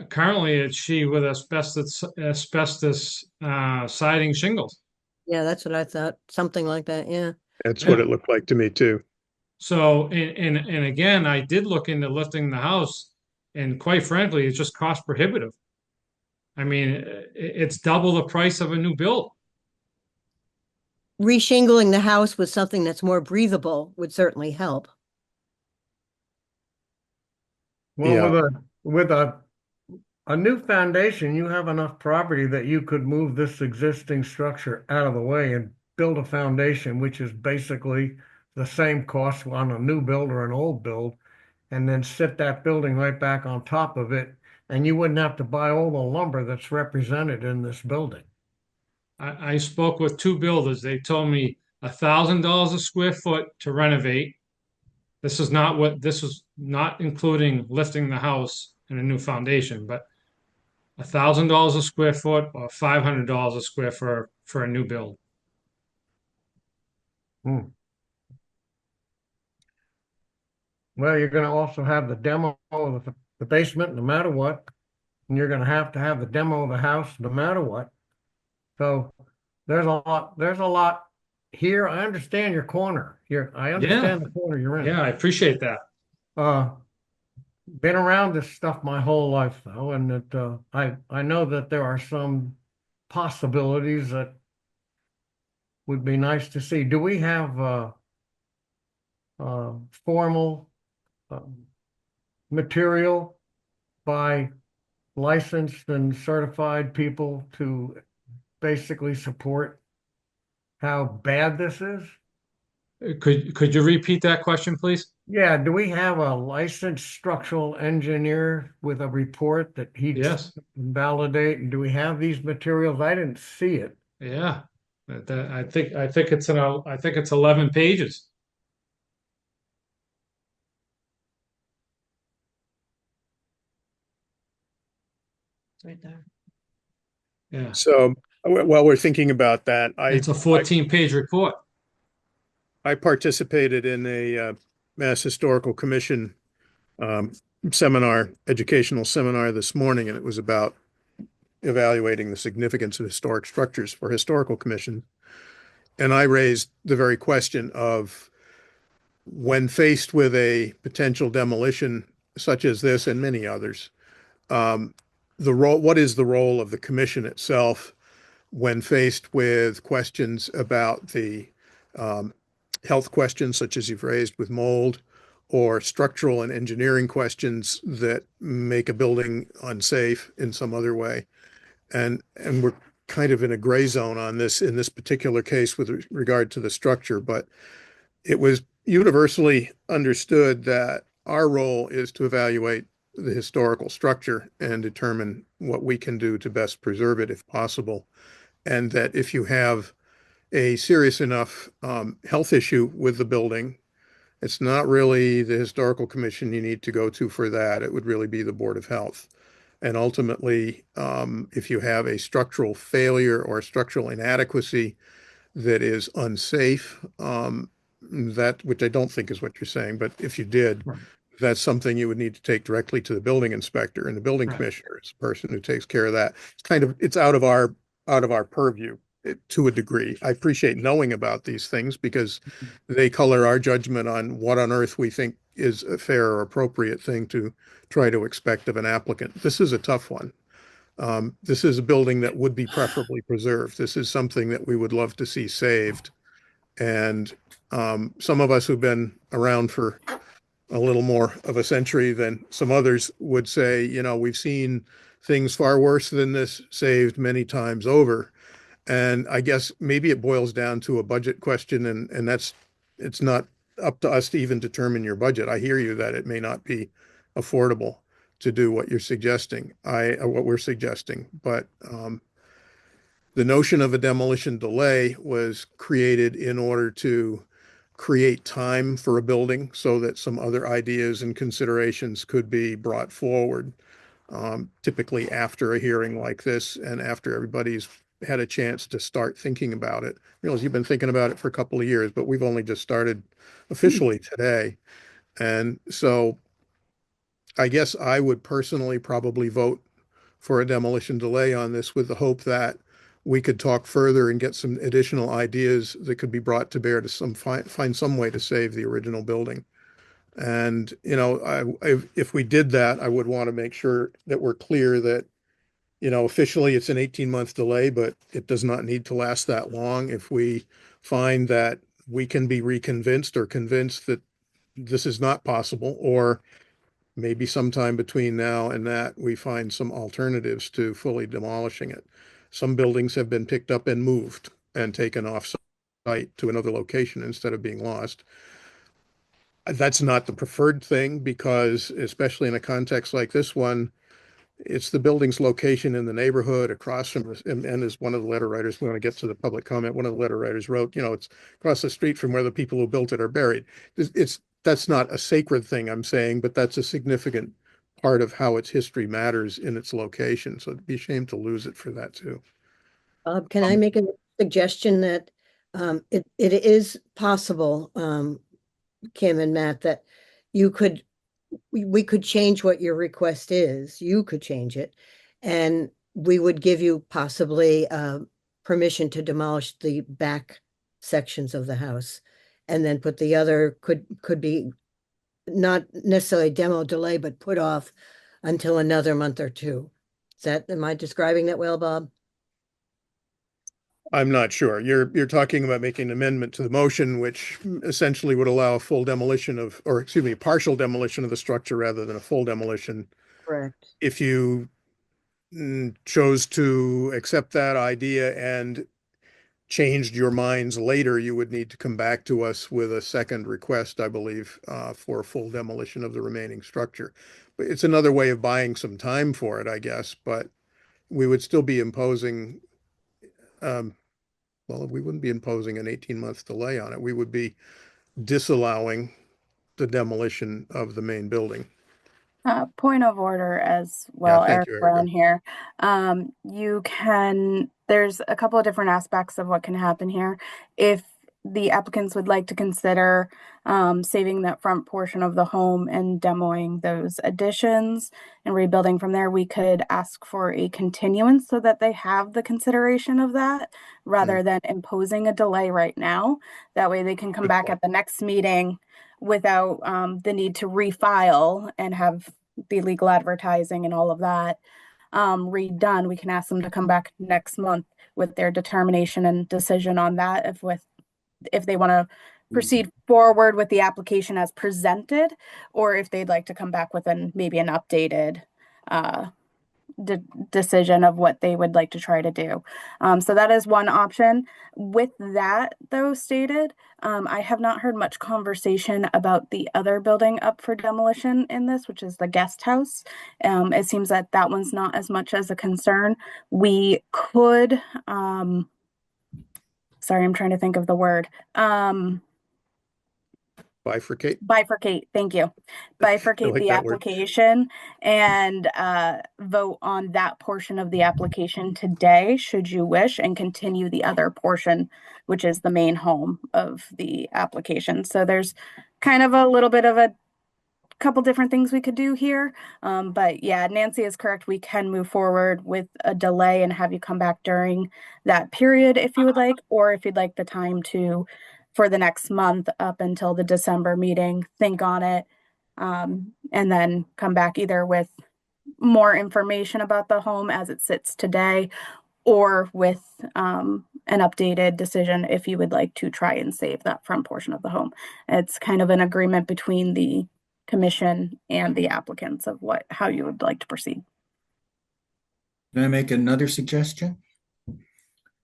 currently it's she with asbestos siding shingles. Yeah, that's what I thought. Something like that. Yeah. That's what Yeah. it looked like to me too. So, and again, I did look into lifting the house, and quite frankly, it's just cost prohibitive. I mean, it's double the price of a new build. Reshingling the house with something that's more breathable would certainly help. Well, Yeah. with a new foundation, you have enough property that you could move this existing structure out of the way and build a foundation, which is basically the same cost on a new build or an old build, and then sit that building right back on top of it, and you wouldn't have to buy all the lumber that's represented in this building. I spoke with two builders. They told me $1,000 a square foot to renovate. This is not including lifting the house and a new foundation, but $1,000 a square foot or $500 a square for a new build. Hmm. Well, you're going to also have the demo of the basement no matter what, and you're going to have the demo of the house no matter what. So there's a lot here. I understand your corner here. I Yeah, understand the corner you're in. yeah, I appreciate that. Uh, been around this stuff my whole life though, and I know that there are some possibilities that would be nice to see. Do we have formal material by licensed and certified people to basically support how bad this is? Could you repeat that question, please? Yeah, do we have a licensed structural engineer with a report that he Yes. can validate? And do we have these materials? I didn't see it. Yeah. I think it's 11 pages. Right there. Yeah. So while we're thinking about that, It's a 14-page report. I participated in a Mass Historical Commission seminar, educational seminar this morning, and it was about evaluating the significance of historic structures for historical commission. And I raised the very question of when faced with a potential demolition such as this and many others, what is the role of the commission itself when faced with questions about the health questions such as you've raised with mold, or structural and engineering questions that make a building unsafe in some other way. And we're kind of in a gray zone on this in this particular case with regard to the structure, but it was universally understood that our role is to evaluate the historical structure and determine what we can do to best preserve it if possible. And that if you have a serious enough health issue with the building, It's not really the historical commission you need to go to for that. It would really be the Board of Health. And ultimately, if you have a structural failure or structural inadequacy that is unsafe, that, which I don't think is what you're saying, but if you did, Right. that's something you would need to take directly to the building inspector, and the building Right. commissioner is the person who takes care of that. It's kind of, it's out of our purview to a degree. I appreciate knowing about these things because they color our judgment on what on earth we think is a fair or appropriate thing to try to expect of an applicant. This is a tough one. This is a building that would be preferably preserved. This is something that we would love to see saved. And some of us who've been around for a little more of a century than some others would say, you know, we've seen things far worse than this saved many times over. And I guess maybe it boils down to a budget question, and that's, it's not up to us to even determine your budget. I hear you that it may not be affordable to do what you're suggesting, what we're suggesting, but the notion of a demolition delay was created in order to create time for a building so that some other ideas and considerations could be brought forward, typically after a hearing like this and after everybody's had a chance to start thinking about it. I realize you've been thinking about it for a couple of years, but we've only just started officially today. And so I guess I would personally probably vote for a demolition delay on this with the hope that we could talk further and get some additional ideas that could be brought to bear to find some way to save the original building. And, you know, if we did that, I would want to make sure that we're clear that, you know, officially it's an 18-month delay, but it does not need to last that long. If we find that we can be reconvinced or convinced that this is not possible, or maybe sometime between now and that, we find some alternatives to fully demolishing it. Some buildings have been picked up and moved and taken off site to another location instead of being lost. That's not the preferred thing because, especially in a context like this one, it's the building's location in the neighborhood across from, and as one of the letter writers, we want to get to the public comment, one of the letter writers wrote, you know, it's across the street from where the people who built it are buried. That's not a sacred thing I'm saying, but that's a significant part of how its history matters in its location. So it'd be a shame to lose it for that too. Can I make a suggestion that it is possible, Kim and Matt, that you could we could change what your request is. You could change it, and we would give you possibly permission to demolish the back sections of the house, and then put the other could be not necessarily demo delay, but put off until another month or two. Am I describing that well, Bob? I'm not sure. You're talking about making an amendment to the motion, which essentially would allow a full demolition of, or excuse me, partial demolition of the structure rather than a full demolition. Correct. If you chose to accept that idea and changed your minds later, you would need to come back to us with a second request, I believe, for full demolition of the remaining structure. But it's another way of buying some time for it, I guess, but we would still be imposing, well, we wouldn't be imposing an 18-month delay on it. We would be disallowing the demolition of the main building. Point of order as Yeah, well, thank Eric you, Brown Erica. here. There's a couple of different aspects of what can happen here. If the applicants would like to consider saving that front portion of the home and demoing those additions and rebuilding from there, we could ask for a continuance so that they have the consideration of that rather than imposing a delay right now. That way they can come Good back point. at the next meeting without the need to refile and have the legal advertising and all of that redone. We can ask them to come back next month with their determination and decision on that if they want to proceed forward with the application as presented, or if they'd like to come back with maybe an updated decision of what they would like to try to do. So that is one option. With that, though, stated, I have not heard much conversation about the other building up for demolition in this, which is the guest house. It seems that that one's not as much as a concern. We could, sorry, I'm trying to think of the word. Bifurcate. Thank you. I Bifurcate like the that word. application and vote on that portion of the application today, should you wish, and continue the other portion, which is the main home of the application. So there's kind of a little bit of a couple different things we could do here. But yeah, Nancy is correct. We can move forward with a delay and have you come back during that period if you would like, or if you'd like the time to, for the next month up until the December meeting, think on it, and then come back either with more information about the home as it sits today, or with an updated decision if you would like to try and save that front portion of the home. It's kind of an agreement between the commission and the applicants of how you would like to proceed. Can I make another suggestion?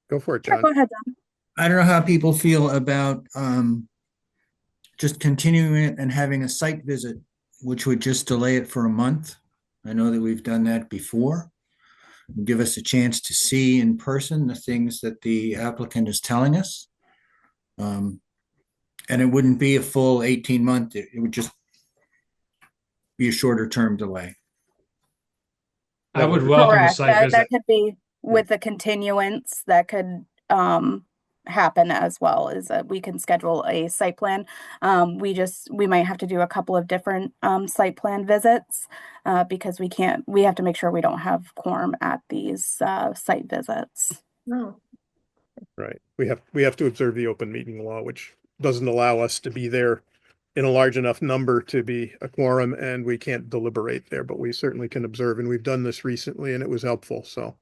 Go for it, Sure, John. go ahead, John. I don't know how people feel about just continuing it and having a site visit, which would just delay it for a month. I know that we've done that before. Give us a chance to see in person the things that the applicant is telling us. And it wouldn't be a full 18-month, it would just be a shorter term delay. I would welcome a Correct. site That visit. could be with the continuance that could happen as well, is that we can schedule a site plan. We might have to do a couple of different site plan visits because we have to make sure we don't have quorum at these site visits. No. Right. We have to observe the open meeting law, which doesn't allow us to be there in a large enough number to be a quorum, and we can't deliberate there, but we certainly can observe, and we've done this recently and it was helpful. So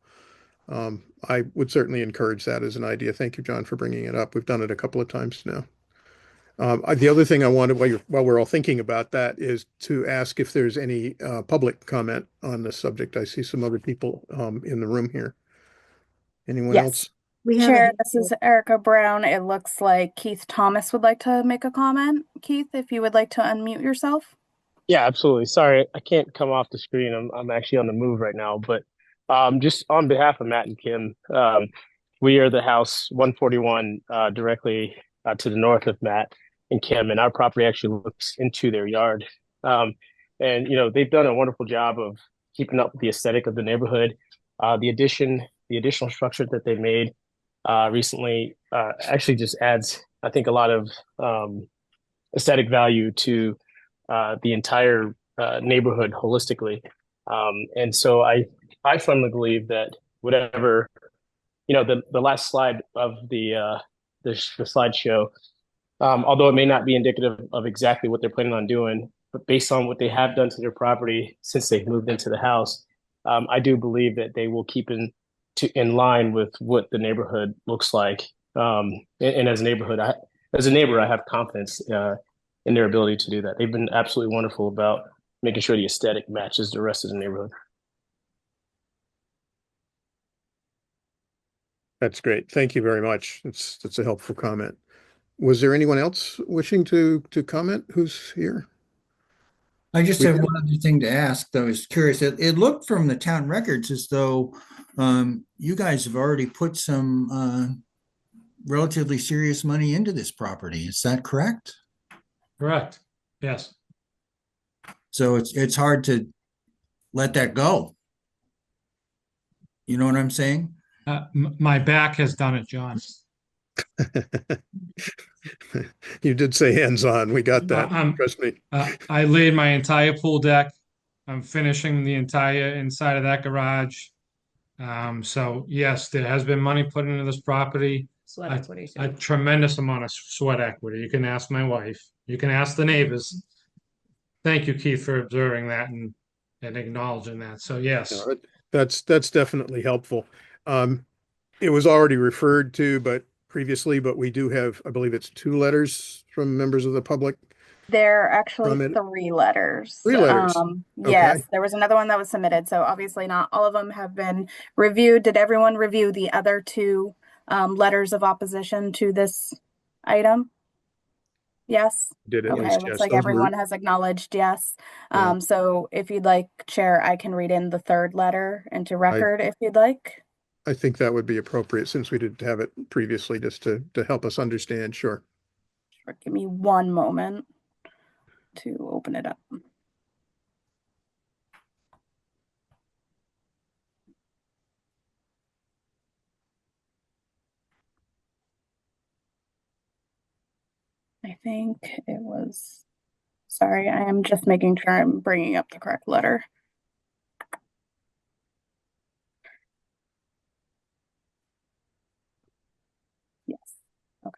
I would certainly encourage that as an idea. Thank you, John, for bringing it up. We've done it a couple of times now. The other thing I wanted, while we're all thinking about that, is to ask if there's any public comment on this subject. I see some other people in the room here. Anyone Yes. else? We have Chair, a- this is Erica Brown. It looks like Keith Thomas would like to make a comment. Keith, if you would like to unmute yourself. Yeah, absolutely. Sorry, I can't come off the screen. I'm actually on the move right now. But just on behalf of Matt and Kim, we are the house 141 directly to the north of Matt and Kim, and our property actually looks into their yard. And they've done a wonderful job of keeping up with the aesthetic of the neighborhood. The additional structure that they made recently actually just adds, I think, a lot of aesthetic value to the entire neighborhood holistically. And so I firmly believe that whatever, the last slide of the slideshow, although it may not be indicative of exactly what they're planning on doing, but based on what they have done to their property since they've moved into the house, I do believe that they will keep in line with what the neighborhood looks like. And as a neighbor, I have confidence in their ability to do that. They've been absolutely wonderful about making sure the aesthetic matches the rest of the neighborhood. That's great. Thank you very much. That's a helpful comment. Was there anyone else wishing to comment who's here? I just We have did. one other thing to ask. I was curious. It looked from the town records as though you guys have already put some relatively serious money into this property. Is that correct? Correct. Yes. So it's hard to let that go. You know what I'm saying? My back has done it, John. You did say hands-on. We got that. Trust me. I laid my entire pool deck. I'm finishing the entire inside of that garage. So yes, there has been money put into this property. Sweat equity. A tremendous amount of sweat equity. You can ask my wife. You can ask the neighbors. Thank you, Keith, for observing that and acknowledging that. So yes. No, that's definitely helpful. It was already referred to, previously, but we do have, I believe it's 2 letters from members of the public. There are actually Comment. 3 letters. 3 letters. Yes, Okay. there was another one that was submitted. So obviously not all of them have been reviewed. Did everyone review the other 2 letters of opposition to this item? Yes. Did at Okay, least, looks yes. like Those were- everyone has acknowledged yes. Yeah. So if you'd like, Chair, I can read in the 3rd letter into record if you'd like. I think that would be appropriate since we did have it previously, just to help us understand. Sure. Sure, give me one moment. to open it up. I think it was, sorry, I am just making sure I'm bringing up the correct letter. Yes. Okay.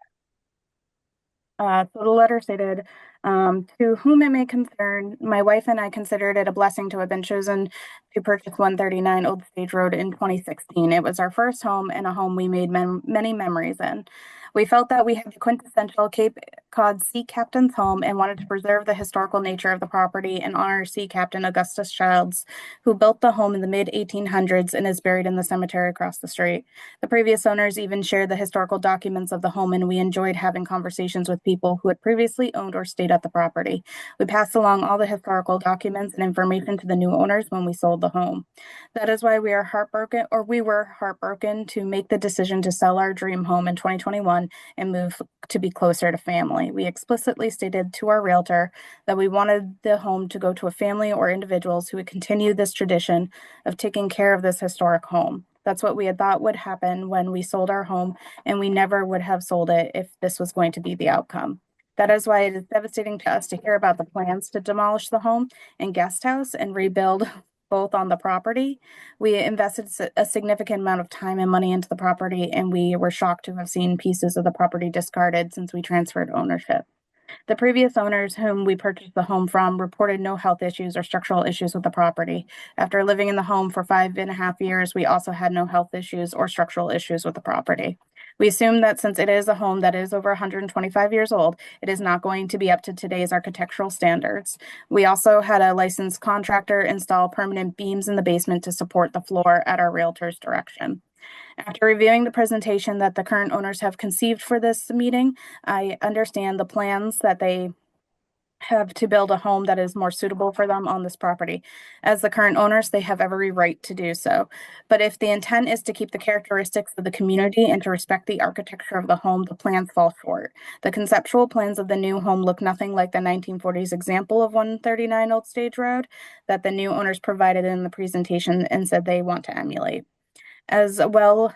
So the letter stated, to whom it may concern, my wife and I considered it a blessing to have been chosen to purchase 139 Old Stage Road in 2016. It was our first home and a home we made many memories in. We felt that we had the quintessential Cape Cod sea captain's home and wanted to preserve the historical nature of the property and honor Sea Captain Augustus Childs, who built the home in the mid-1800s and is buried in the cemetery across the street. The previous owners even shared the historical documents of the home, and we enjoyed having conversations with people who had previously owned or stayed at the property. We passed along all the historical documents and information to the new owners when we sold the home. That is why we were heartbroken to make the decision to sell our dream home in 2021 and move to be closer to family. We explicitly stated to our realtor that we wanted the home to go to a family or individuals who would continue this tradition of taking care of this historic home. That's what we had thought would happen when we sold our home, and we never would have sold it if this was going to be the outcome. That is why it is devastating to us to hear about the plans to demolish the home and guest house and rebuild both on the property. We invested a significant amount of time and money into the property, and we were shocked to have seen pieces of the property discarded since we transferred ownership. The previous owners whom we purchased the home from reported no health issues or structural issues with the property. After living in the home for 5.5 years, we also had no health issues or structural issues with the property. We assume that since it is a home that is over 125 years old, it is not going to be up to today's architectural standards. We also had a licensed contractor install permanent beams in the basement to support the floor at our realtor's direction. After reviewing the presentation that the current owners have conceived for this meeting, I understand the plans that they have to build a home that is more suitable for them on this property. As the current owners, they have every right to do so. But if the intent is to keep the characteristics of the community and to respect the architecture of the home, the plans fall short. The conceptual plans of the new home look nothing like the 1940s example of 139 Old Stage Road that the new owners provided in the presentation and said they want to emulate. As well,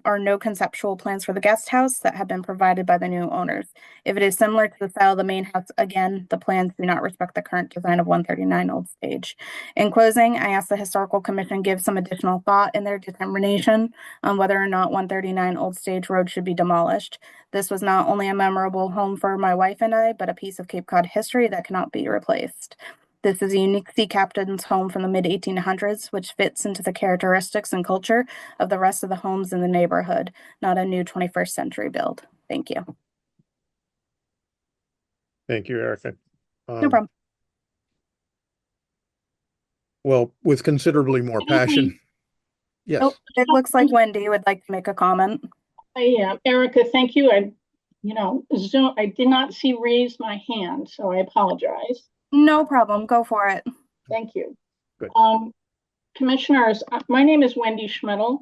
are no conceptual plans for the guest house that have been provided by the new owners. If it is similar to the style of the main house, again, the plans do not respect the current design of 139 Old Stage. In closing, I ask the Historical Commission give some additional thought in their determination on whether or not 139 Old Stage Road should be demolished. This was not only a memorable home for my wife and I, but a piece of Cape Cod history that cannot be replaced. This is a unique sea captain's home from the mid-1800s, which fits into the characteristics and culture of the rest of the homes in the neighborhood, not a new 21st century build. Thank you. Thank you, Erica. No problem. Well, with considerably more passion. Yes. Oh, it looks like Wendy would like to make a comment. Erica, thank you. Zoom, I did not see raise my hand, so I apologize. No problem. Go for it. Thank you. Good. Commissioners, my name is Wendy Schmidl.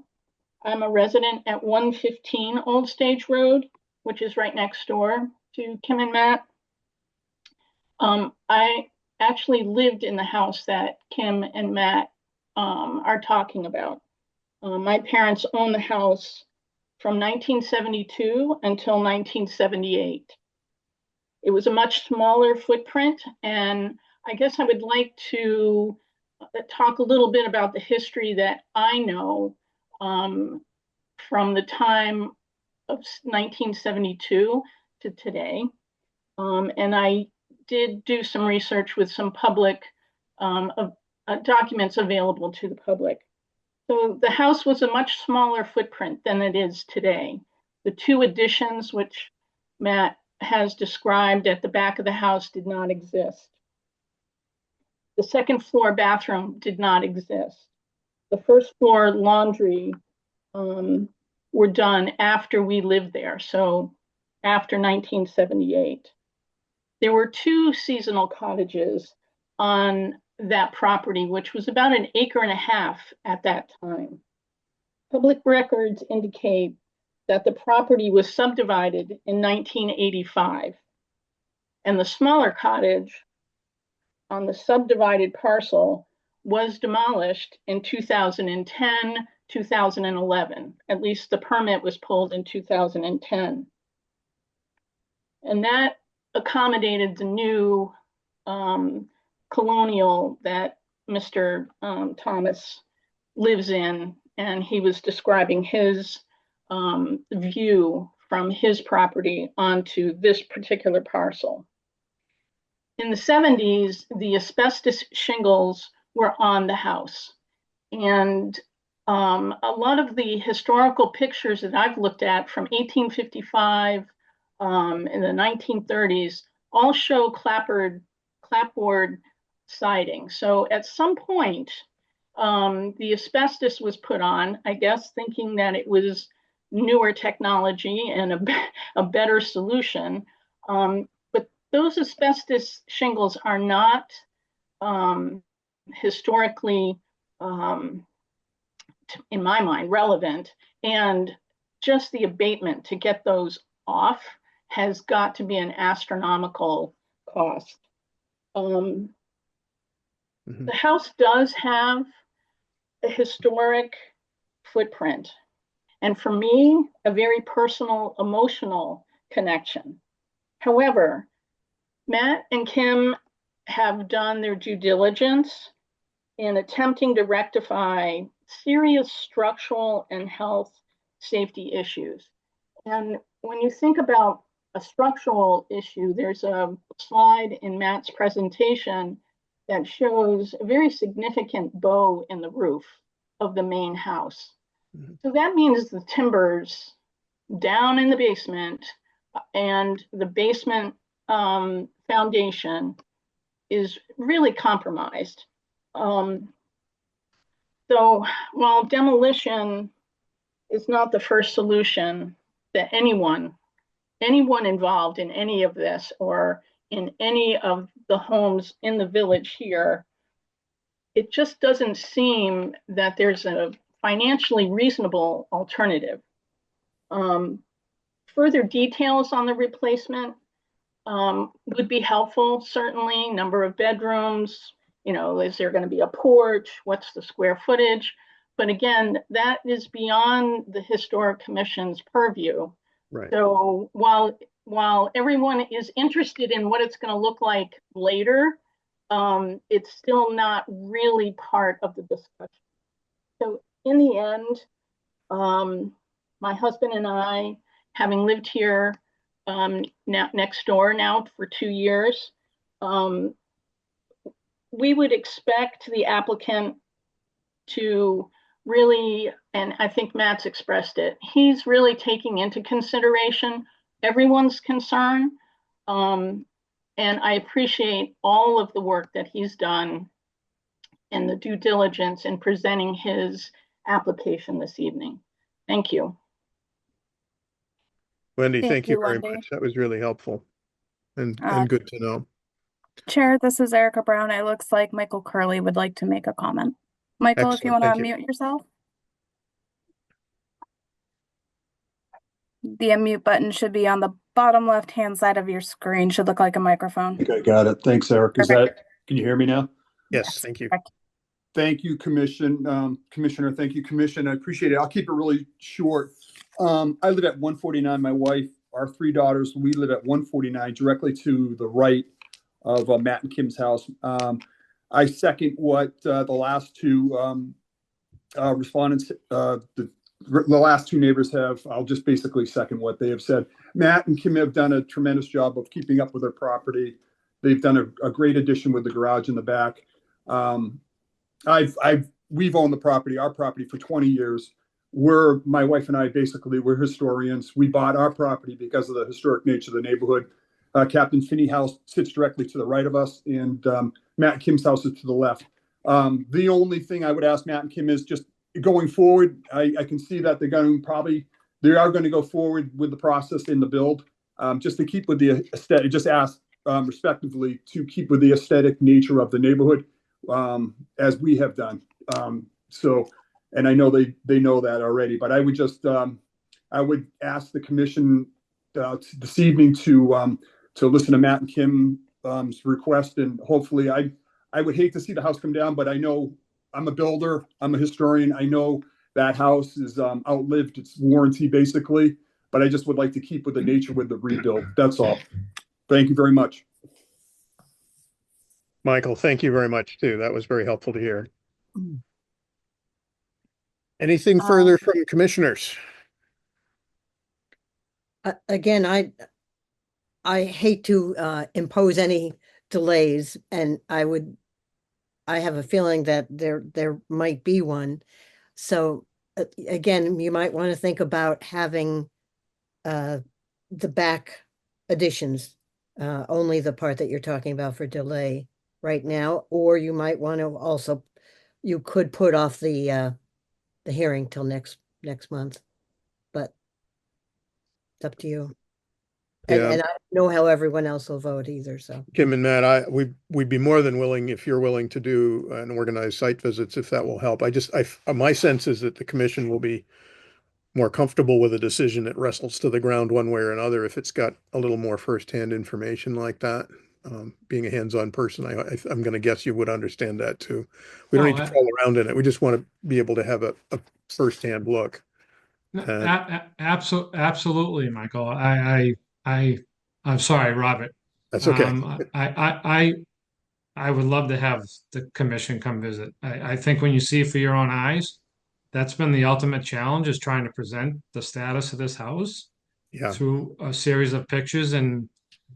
I'm a resident at 115 Old Stage Road, which is right next door to Kim and Matt. I actually lived in the house that Kim and Matt are talking about. My parents owned the house from 1972 until 1978. It was a much smaller footprint, and I guess I would like to talk a little bit about the history that I know from the time of 1972 to today. And I did do some research with some public documents available to the public. So the house was a much smaller footprint than it is today. The two additions, which Matt has described at the back of the house, did not exist. The second floor bathroom did not exist. The first floor laundry were done after we lived there, so after 1978. There were two seasonal cottages on that property, which was about 1.5 acres at that time. Public records indicate that the property was subdivided in 1985. And the smaller cottage on the subdivided parcel was demolished in 2010, 2011. At least the permit was pulled in 2010. And that accommodated the new colonial that Mr. Thomas lives in, and he was describing his view from his property onto this particular parcel. In the 70s, the asbestos shingles were on the house. And a lot of the historical pictures that I've looked at from 1855 in the 1930s all show clapboard siding. So at some point, the asbestos was put on, I guess, thinking that it was newer technology and a better solution. But those asbestos shingles are not historically, in my mind, relevant. And just the abatement to get those off has got to be an astronomical cost. The house does have a historic footprint, and for me, a very personal, emotional connection. However, Matt and Kim have done their due diligence in attempting to rectify serious structural and health safety issues. And when you think about a structural issue, there's a slide in Matt's presentation that shows a very significant bow in the roof of the main house. So that means the timbers down in the basement and the basement foundation is really compromised. So while demolition is not the first solution that anyone involved in any of this or in any of the homes in the village here, it just doesn't seem that there's a financially reasonable alternative. Further details on the replacement would be helpful, certainly. Number of bedrooms, is there going to be a porch? What's the square footage? But again, that is beyond the Historic Commission's purview. Right. So while everyone is interested in what it's going to look like later, it's still not really part of the discussion. So in the end, my husband and I, having lived here next door now for 2 years, we would expect the applicant to really, and I think Matt's expressed it, he's really taking into consideration everyone's concern. And I appreciate all of the work that he's done and the due diligence in presenting his application this evening. Thank you. Wendy, thank you very Wendy. much. That was really helpful and good to know. Chair, this is Erica Brown. It looks like Michael Curley would like to make a comment. Michael, if you want Excellent, to thank you. unmute yourself. The unmute button should be on the bottom left-hand side of your screen. Should look like a microphone. Okay, got it. Thanks, Eric. Can you hear me now? Yes, thank you. Correct. Thank you, Commissioner. Thank you, Commission. I appreciate it. I'll keep it really short. I live at 149. My wife, our 3 daughters, we live at 149, directly to the right of Matt and Kim's house. I second what the last 2 respondents, the last 2 neighbors have. I'll just basically second what they have said. Matt and Kim have done a tremendous job of keeping up with their property. They've done a great addition with the garage in the back. We've owned our property for 20 years. My wife and I we're historians. We bought our property because of the historic nature of the neighborhood. Captain Finney House sits directly to the right of us, and Matt and Kim's house is to the left. The only thing I would ask Matt and Kim is just going forward. I can see that they are going to go forward with the process in the build, just to keep with the aesthetic. Just ask respectively to keep with the aesthetic nature of the neighborhood, as we have done. And I know they know that already, but I would just I would ask the commission this evening to listen to Matt and Kim's request, and hopefully I would hate to see the house come down, but I know I'm a builder, I'm a historian. I know that house is outlived its warranty basically, but I just would like to keep with the nature with the rebuild. That's all. Thank you very much. Michael, thank you very much too. That was very helpful to hear. Anything further from commissioners? Again, I hate to impose any delays, and I have a feeling that there might be one. So again, you might want to think about having the back additions, only the part that you're talking about for delay right now, or you might want to also, you could put off the hearing till next month, but it's up to you. And, Yeah. and I don't know how everyone else will vote either, so. Kim and Matt, we'd be more than willing if you're willing to do an organized site visits, if that will help. My sense is that the commission will be more comfortable with a decision that wrestles to the ground one way or another if it's got a little more firsthand information like that. Being a hands-on person, I'm going to guess you would understand that too. We don't need to fall around in it. We just want to be able to have a firsthand look. Absolutely, Michael. I'm sorry, Robert. That's okay. I would love to have the commission come visit. I think when you see it for your own eyes, that's been the ultimate challenge, is trying to present the status of this house through a series of pictures and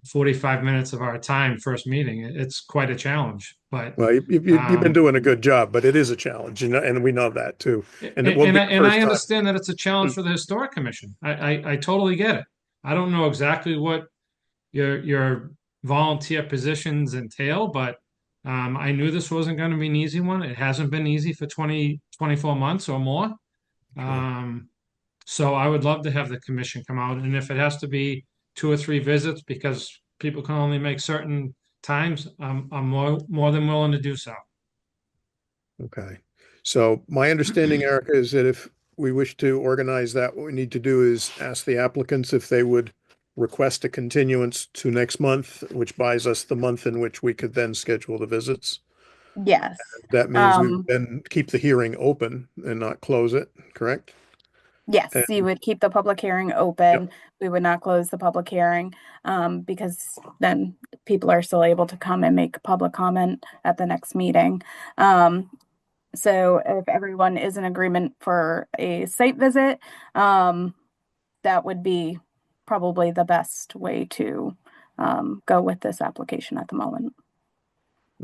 45 minutes of our time first meeting. It's quite a challenge, but well, you've been doing a good job, but it is a challenge, and we know that too. And I understand that it's a challenge for the historic commission. I totally get it. I don't know exactly what your volunteer positions entail, but I knew this wasn't going to be an easy one. It hasn't been easy for 24 months or more. So I would love to have the commission come out, and if it has to be 2 or 3 visits because people can only make certain times, I'm more than willing to do so. Okay. So my understanding, Erica, is that if we wish to organize that, what we need to do is ask the applicants if they would request a continuance to next month, which buys us the month in which we could then schedule the visits. Yes. That means we would then keep the hearing open and not close it, correct? Yes, you would keep the public hearing open. We would not close the public hearing, because then people are still able to come and make public comment at the next meeting. So if everyone is in agreement for a site visit, that would be probably the best way to go with this application at the moment.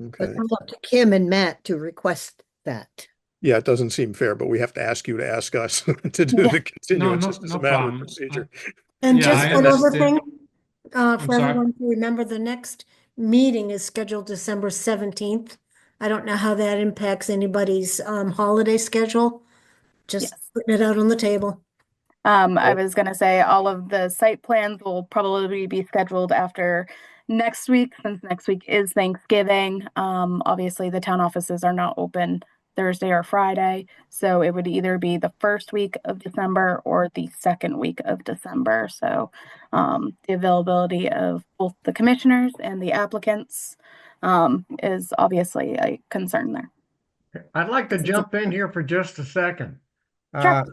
Okay. It's up to Kim and Matt to request that. Yeah, it doesn't seem fair, but we have to ask you to ask us to do the continuance. It's a matter of procedure. And Yeah, just I one other understand. thing, for sorry? everyone to remember, the next meeting is scheduled December 17th. I don't know how that impacts anybody's holiday schedule. Just Yes. putting it out on the table. I was going to say all of the site plans will probably be scheduled after next week, since next week is Thanksgiving. Obviously, the town offices are not open Thursday or Friday, so it would either be the first week of December or the second week of December. So the availability of both the commissioners and the applicants is obviously a concern there. I'd like to jump in here for just a second. Sure.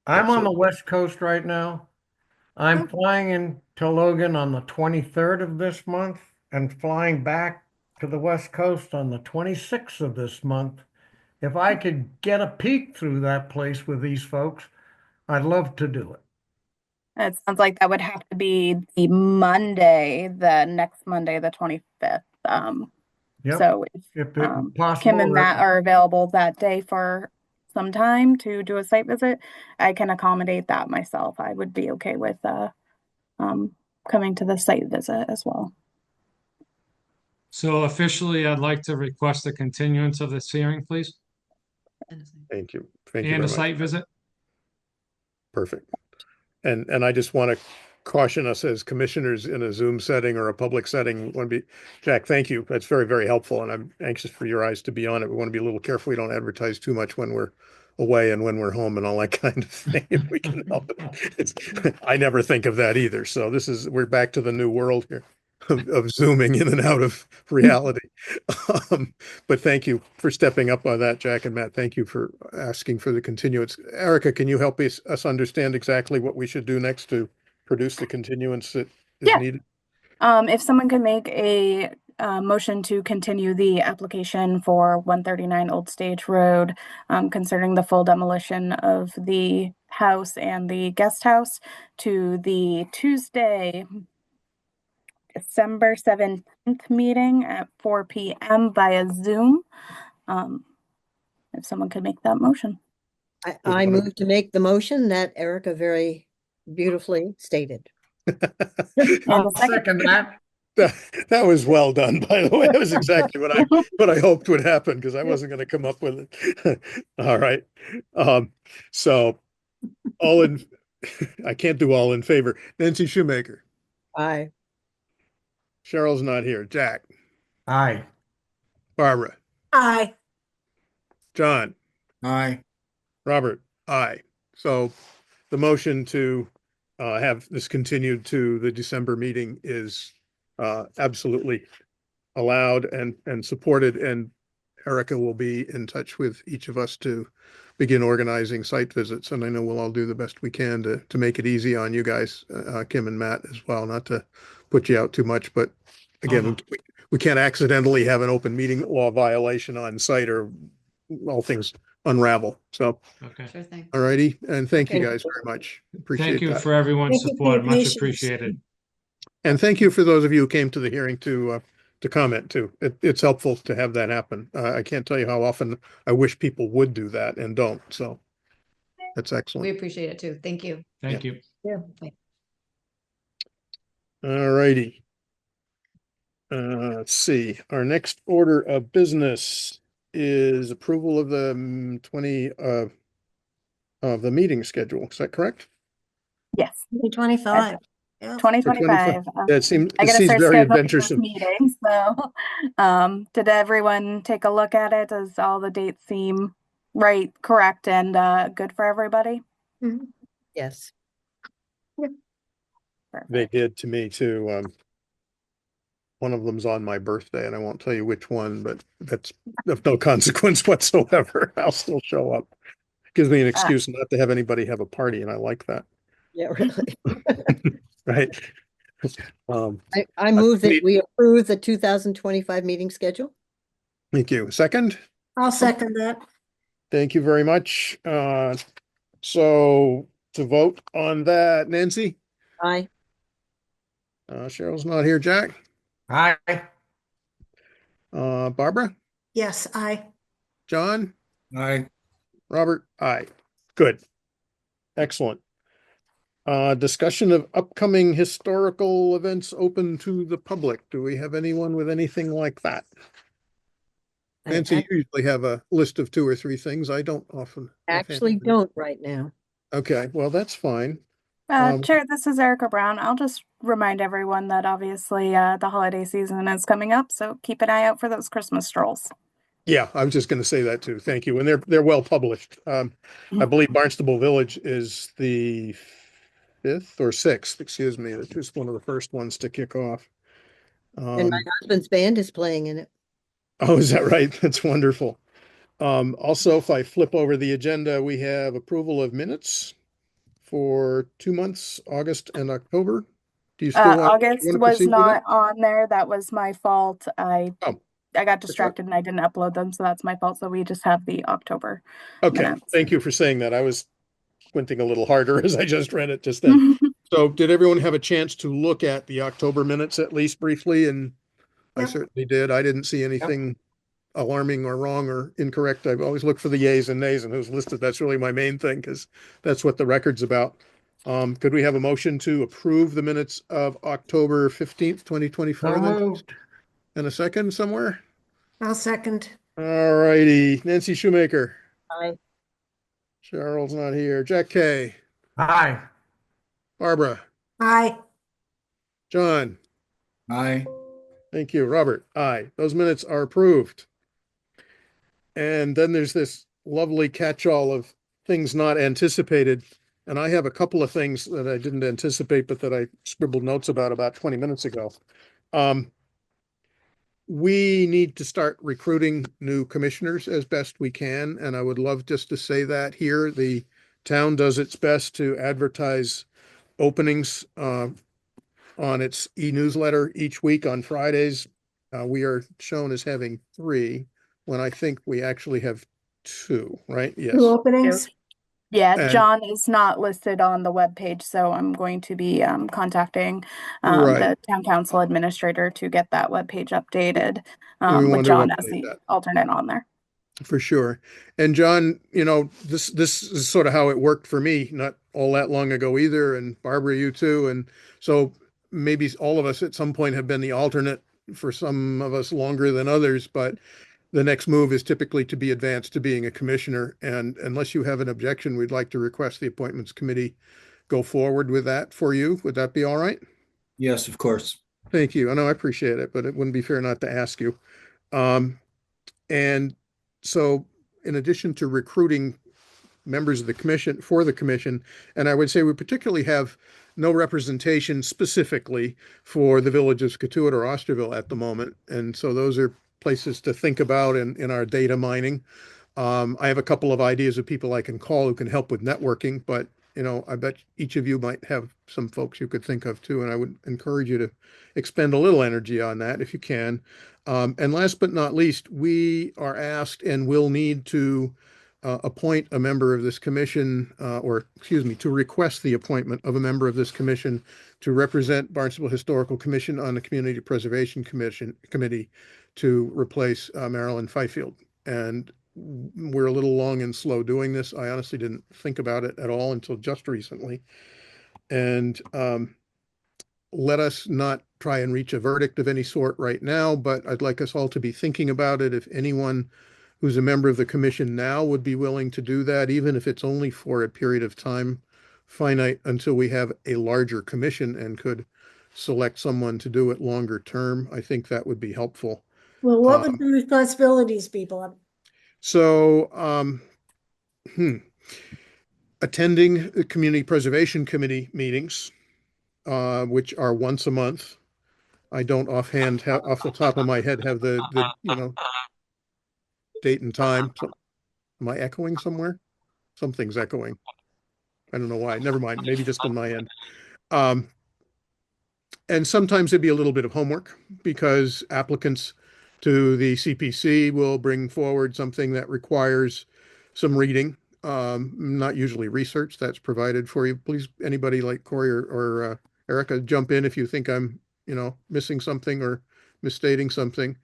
I'm on the Absolutely. West Coast right now. I'm flying into Logan on the 23rd of this month and flying back to the West Coast on the 26th of this month. If I could get a peek through that place with these folks, I'd love to do it. It sounds like that would have to be the next Monday, the 25th. Yep. So If Kim possible, and Matt are available that day for some time to do a site visit, I can accommodate that myself. I would be okay with coming to the site visit as well. So officially, I'd like to request a continuance of this hearing, please, Thank you. Thank you and very a much. site visit. Perfect. And I just want to caution us as commissioners in a Zoom setting or a public setting. Jack, thank you. That's very, very helpful. And I'm anxious for your eyes to be on it. We want to be a little careful. We don't advertise too much when we're away and when we're home and all that kind of thing, if we can help it. I never think of that either. So we're back to the new world here. of zooming in and out of reality. But thank you for stepping up on that, Jack and Matt. Thank you for asking for the continuance. Erica, can you help us understand exactly what we should do next to produce the continuance that is Yeah. needed? If someone could make a motion to continue the application for 139 Old Stage Road concerning the full demolition of the house and the guest house to the Tuesday, December 17th meeting at 4 p.m. via Zoom. If someone could make that motion. I move to make the motion that Erica very beautifully stated. I'll second that. That was well done, by the way. That was exactly what I hoped would happen because I wasn't going to come up with it. All right. So all in, I can't do all in favor. Nancy Shoemaker. Aye. Cheryl's not here. Jack. Aye. Barbara. Aye. John. Aye. Robert. Aye. So the motion to have this continued to the December meeting is absolutely allowed and supported, and Erica will be in touch with each of us to begin organizing site visits, and I know we'll all do the best we can to make it easy on you guys, Kim and Matt as well, not to put you out too much, but again, we can't accidentally have an open meeting law violation on site or all things unravel. So, Okay. Sure thing. all righty, and thank you Okay. guys very much. Appreciate Thank you that. for everyone's Thank you for support. your Much patience. appreciated. And thank you for those of you who came to the hearing to comment too. It's helpful to have that happen. I can't tell you how often I wish people would do that and don't. So that's We excellent. appreciate it too. Thank you. Thank you. Yeah. All righty. Let's see. Our next order of business is approval of the 20 of the meeting schedule. Is that correct? Yes. 2025. Yeah. 2025. That seems I it gotta seems start very scheduling those adventuresome. meetings. So, did everyone take a look at it? Does all the dates seem right, correct, and good for everybody? Mhm. Yes. They did to me too. One of them's on my birthday, and I won't tell you which one, but that's of no consequence whatsoever. I'll still show up. Gives me an excuse not to have anybody have a party, and I like that. Yeah, really. Right. I move that we approve the 2025 meeting schedule. Thank you. Second? I'll second that. Thank you very much. So to vote on that, Nancy? Aye. Cheryl's not here. Jack? Aye. Barbara? Yes, aye. John? Aye. Robert? Aye. Good. Excellent. Discussion of upcoming historical events open to the public. Do we have anyone with anything like that? Nancy, you usually have a list of 2 or 3 things. I don't often. Actually don't right now. Okay, well, that's fine. Chair, this is Erica Brown. I'll just remind everyone that obviously the holiday season is coming up, so keep an eye out for those Christmas strolls. Yeah, I was just going to say that too. Thank you. And they're well published. I believe Barnstable Village is the 5th or 6th, excuse me. It's just one of the first ones to kick off. And my husband's band is playing in it. Oh, is that right? That's wonderful. Also, if I flip over the agenda, we have approval of minutes for 2 months, August and October. Do you still want August to was proceed with not that? on there. That was my fault. I got distracted and I didn't upload them, so that's my fault. So we just have the October Okay, minutes. thank you for saying that. I was squinting a little harder as I just read it just then. So did everyone have a chance to look at the October minutes at least briefly? And I Yep. certainly did. I didn't see anything alarming or wrong or incorrect. I've always looked for the yays and nays and who's listed. That's really my main thing because that's what the record's about. Could we have a motion to approve the minutes of October 15th, 2024 So then? moved. And a second somewhere? I'll second. All righty. Nancy Shoemaker. Aye. Cheryl's not here. Jack Kay. Aye. Barbara. Aye. John. Aye. Thank you. Robert. Aye. Those minutes are approved. And then there's this lovely catch-all of things not anticipated. And I have a couple of things that I didn't anticipate, but that I scribbled notes about 20 minutes ago. We need to start recruiting new commissioners as best we can, and I would love just to say that here. The town does its best to advertise openings on its e-newsletter each week on Fridays. We are shown as having 3, when I think we actually have 2, right? Yes. Two openings? Yeah, And- John is not listed on the webpage, so I'm going to be contacting Right. the town council administrator to get that webpage updated We with want to John as update the that. alternate on there. For sure. And John, this is sort of how it worked for me, not all that long ago either, and Barbara, you too. And so maybe all of us at some point have been the alternate, for some of us longer than others, but the next move is typically to be advanced to being a commissioner. And unless you have an objection, we'd like to request the appointments committee go forward with that for you. Would that be all right? Yes, of course. Thank you. I know I appreciate it, but it wouldn't be fair not to ask you. And so in addition to recruiting members of the commission for the commission, and I would say we particularly have no representation specifically for the village of Scatuate or Osterville at the moment. And so those are places to think about in our data mining. I have a couple of ideas of people I can call who can help with networking, but I bet each of you might have some folks you could think of too, and I would encourage you to expend a little energy on that if you can. And last but not least, we are asked and will need to appoint a member of this commission, or excuse me, to request the appointment of a member of this commission to represent Barnstable Historical Commission on the Community Preservation Committee to replace Marilyn Fifield. And we're a little long and slow doing this. I honestly didn't think about it at all until just recently. And let us not try and reach a verdict of any sort right now, but I'd like us all to be thinking about it. If anyone who's a member of the commission now would be willing to do that, even if it's only for a period of time finite until we have a larger commission and could select someone to do it longer term, I think that would be helpful. Well, what would the responsibilities be, Bob? So, attending the Community Preservation Committee meetings, which are once a month. I don't offhand, off the top of my head, have the date and time. So, am I echoing somewhere? Something's echoing. I don't know why. Never mind. Maybe just on my end. And sometimes it'd be a little bit of homework because applicants to the CPC will bring forward something that requires some reading, not usually research that's provided for you. Please, anybody like Corey or Erica, jump in if you think I'm, missing something or misstating something.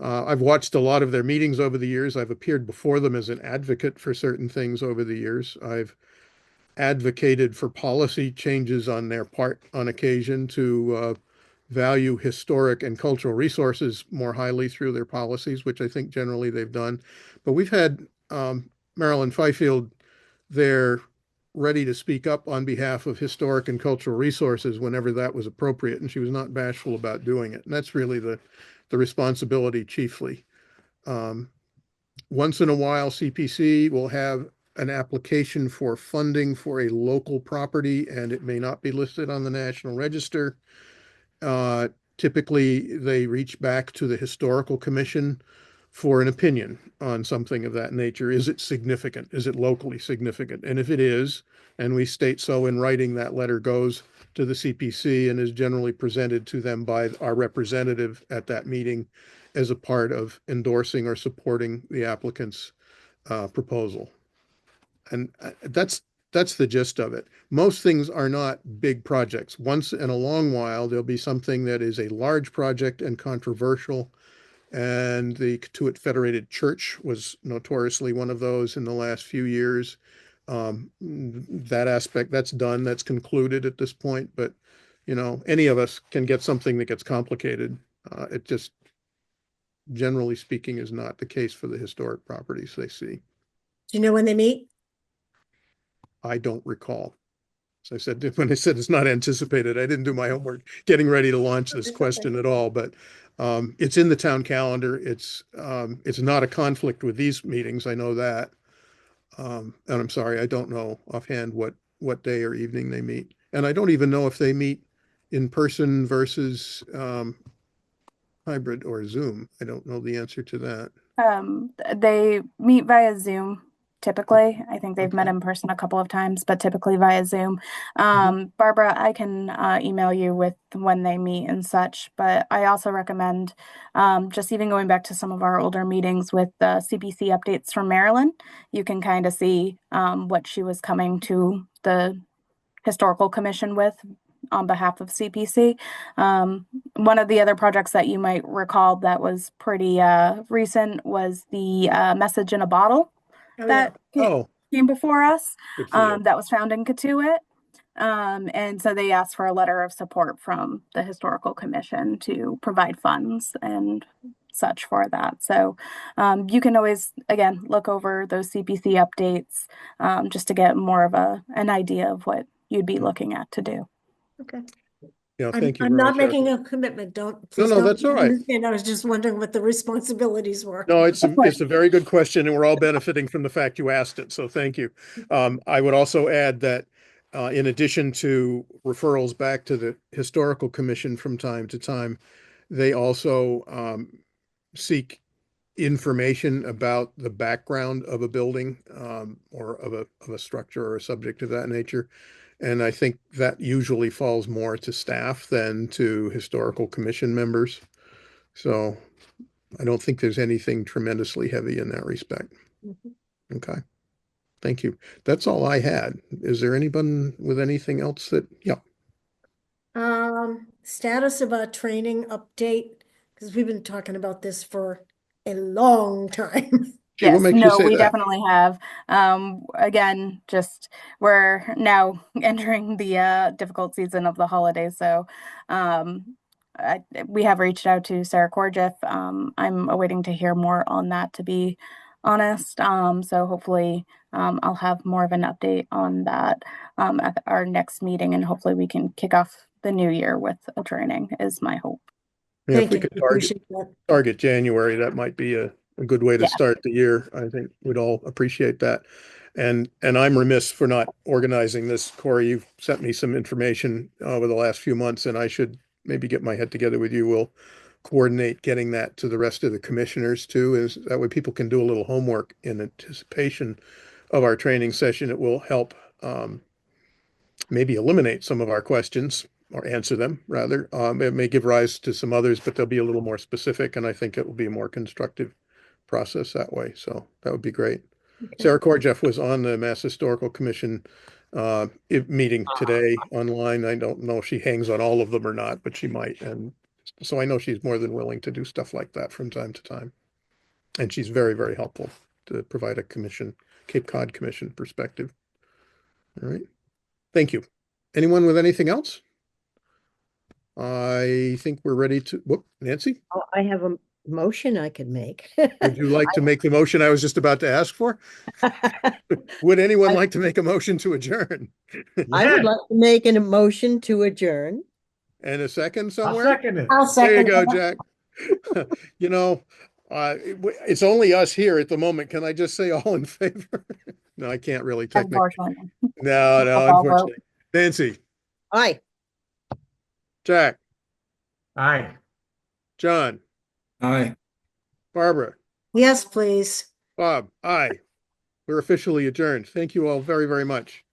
I've watched a lot of their meetings over the years. I've appeared before them as an advocate for certain things over the years. I've advocated for policy changes on their part on occasion to value historic and cultural resources more highly through their policies, which I think generally they've done. But we've had Marilyn Fifield there ready to speak up on behalf of historic and cultural resources whenever that was appropriate, and she was not bashful about doing it. And that's really the responsibility chiefly. Once in a while, CPC will have an application for funding for a local property, and it may not be listed on the National Register. Typically, they reach back to the Historical Commission for an opinion on something of that nature. Is it significant? Is it locally significant? And if it is, and we state so in writing, that letter goes to the CPC and is generally presented to them by our representative at that meeting as a part of endorsing or supporting the applicant's proposal. And that's the gist of it. Most things are not big projects. Once in a long while, there'll be something that is a large project and controversial. And the Catuate Federated Church was notoriously one of those in the last few years. That aspect, that's done, that's concluded at this point. But, any of us can get something that gets complicated. It just, generally speaking, is not the case for the historic properties they see. Do you know when they meet? I don't recall. As I said, when I said it's not anticipated, I didn't do my homework getting ready to launch this question at all, but it's in the town calendar. It's not a conflict with these meetings. I know that. And I'm sorry, I don't know offhand what day or evening they meet. And I don't even know if they meet in person versus hybrid or Zoom? I don't know the answer to that. They meet via Zoom typically. I think they've met Okay. in person a couple of times, but typically via Zoom. Barbara, I can email you with when they meet and such, but I also recommend just even going back to some of our older meetings with the CPC updates from Marilyn. You can kind of see what she was coming to the historical commission with on behalf of CPC. One of the other projects that you might recall that was pretty recent was the message in a bottle Oh, that Oh, came before us, good for you. that was found in Katuitt. And so they asked for a letter of support from the historical commission to provide funds and such for that. So you can always, again, look over those CPC updates just to get more of an idea of what you'd be looking at to do. Okay. Yeah, I'm, thank you I'm very not much, making Ashley. a commitment. Don't, No, please no, don't that's all right. understand. I was just wondering what the responsibilities were. No, it's Of course. a very good question, and we're all benefiting from the fact you asked it, so thank you. I would also add that in addition to referrals back to the Historical Commission from time to time, they also seek information about the background of a building or of a structure or a subject of that nature. And I think that usually falls more to staff than to Historical Commission members. So I don't think there's anything tremendously heavy in that respect. Mhm. Okay. Thank you. That's all I had. Is there anyone with anything else that, yeah. Status of our training update, because we've been talking about this for a long time. Gee, what Yes, makes you no, say we that? definitely have. Again, just we're now entering the difficult season of the holidays, so we have reached out to Sarah Korjeff. I'm awaiting to hear more on that, to be honest. So hopefully, I'll have more of an update on that at our next meeting, and hopefully we can kick off the new year with a training, is my hope. Yeah, if Thank we you. could Appreciate that. target January, that might be a good way to Yeah. start the year. I think we'd all appreciate that. And I'm remiss for not organizing this. Corey, you've sent me some information over the last few months, and I should maybe get my head together with you. We'll coordinate getting that to the rest of the commissioners too, is that way people can do a little homework in anticipation of our training session. It will help maybe eliminate some of our questions or answer them rather. It may give rise to some others, but they'll be a little more specific, and I think it will be a more constructive process that way. So that would be great. Sarah Korjeff was on the Mass Historical Commission meeting today online. I don't know if she hangs on all of them or not, but she might. And so I know she's more than willing to do stuff like that from time to time. And she's very, very helpful to provide a commission, Cape Cod Commission perspective. All right. Thank you. Anyone with anything else? I think we're ready to, whoop, Nancy, Oh, I have a motion I could make. would you like to make the motion I was just about to ask for? Would anyone like to make a motion to adjourn? I would like to make a motion to adjourn. And a second I'll somewhere? second it. I'll There you second go, that. Jack. You know, it's only us here at the moment. Can I just say all in favor? No, I can't really technically. Unfortunately. No, Roll call vote. unfortunately. Nancy, Aye. Jack, Aye. John, Aye. Barbara, Yes, please. Bob, aye. We're officially adjourned. Thank you all very, very much.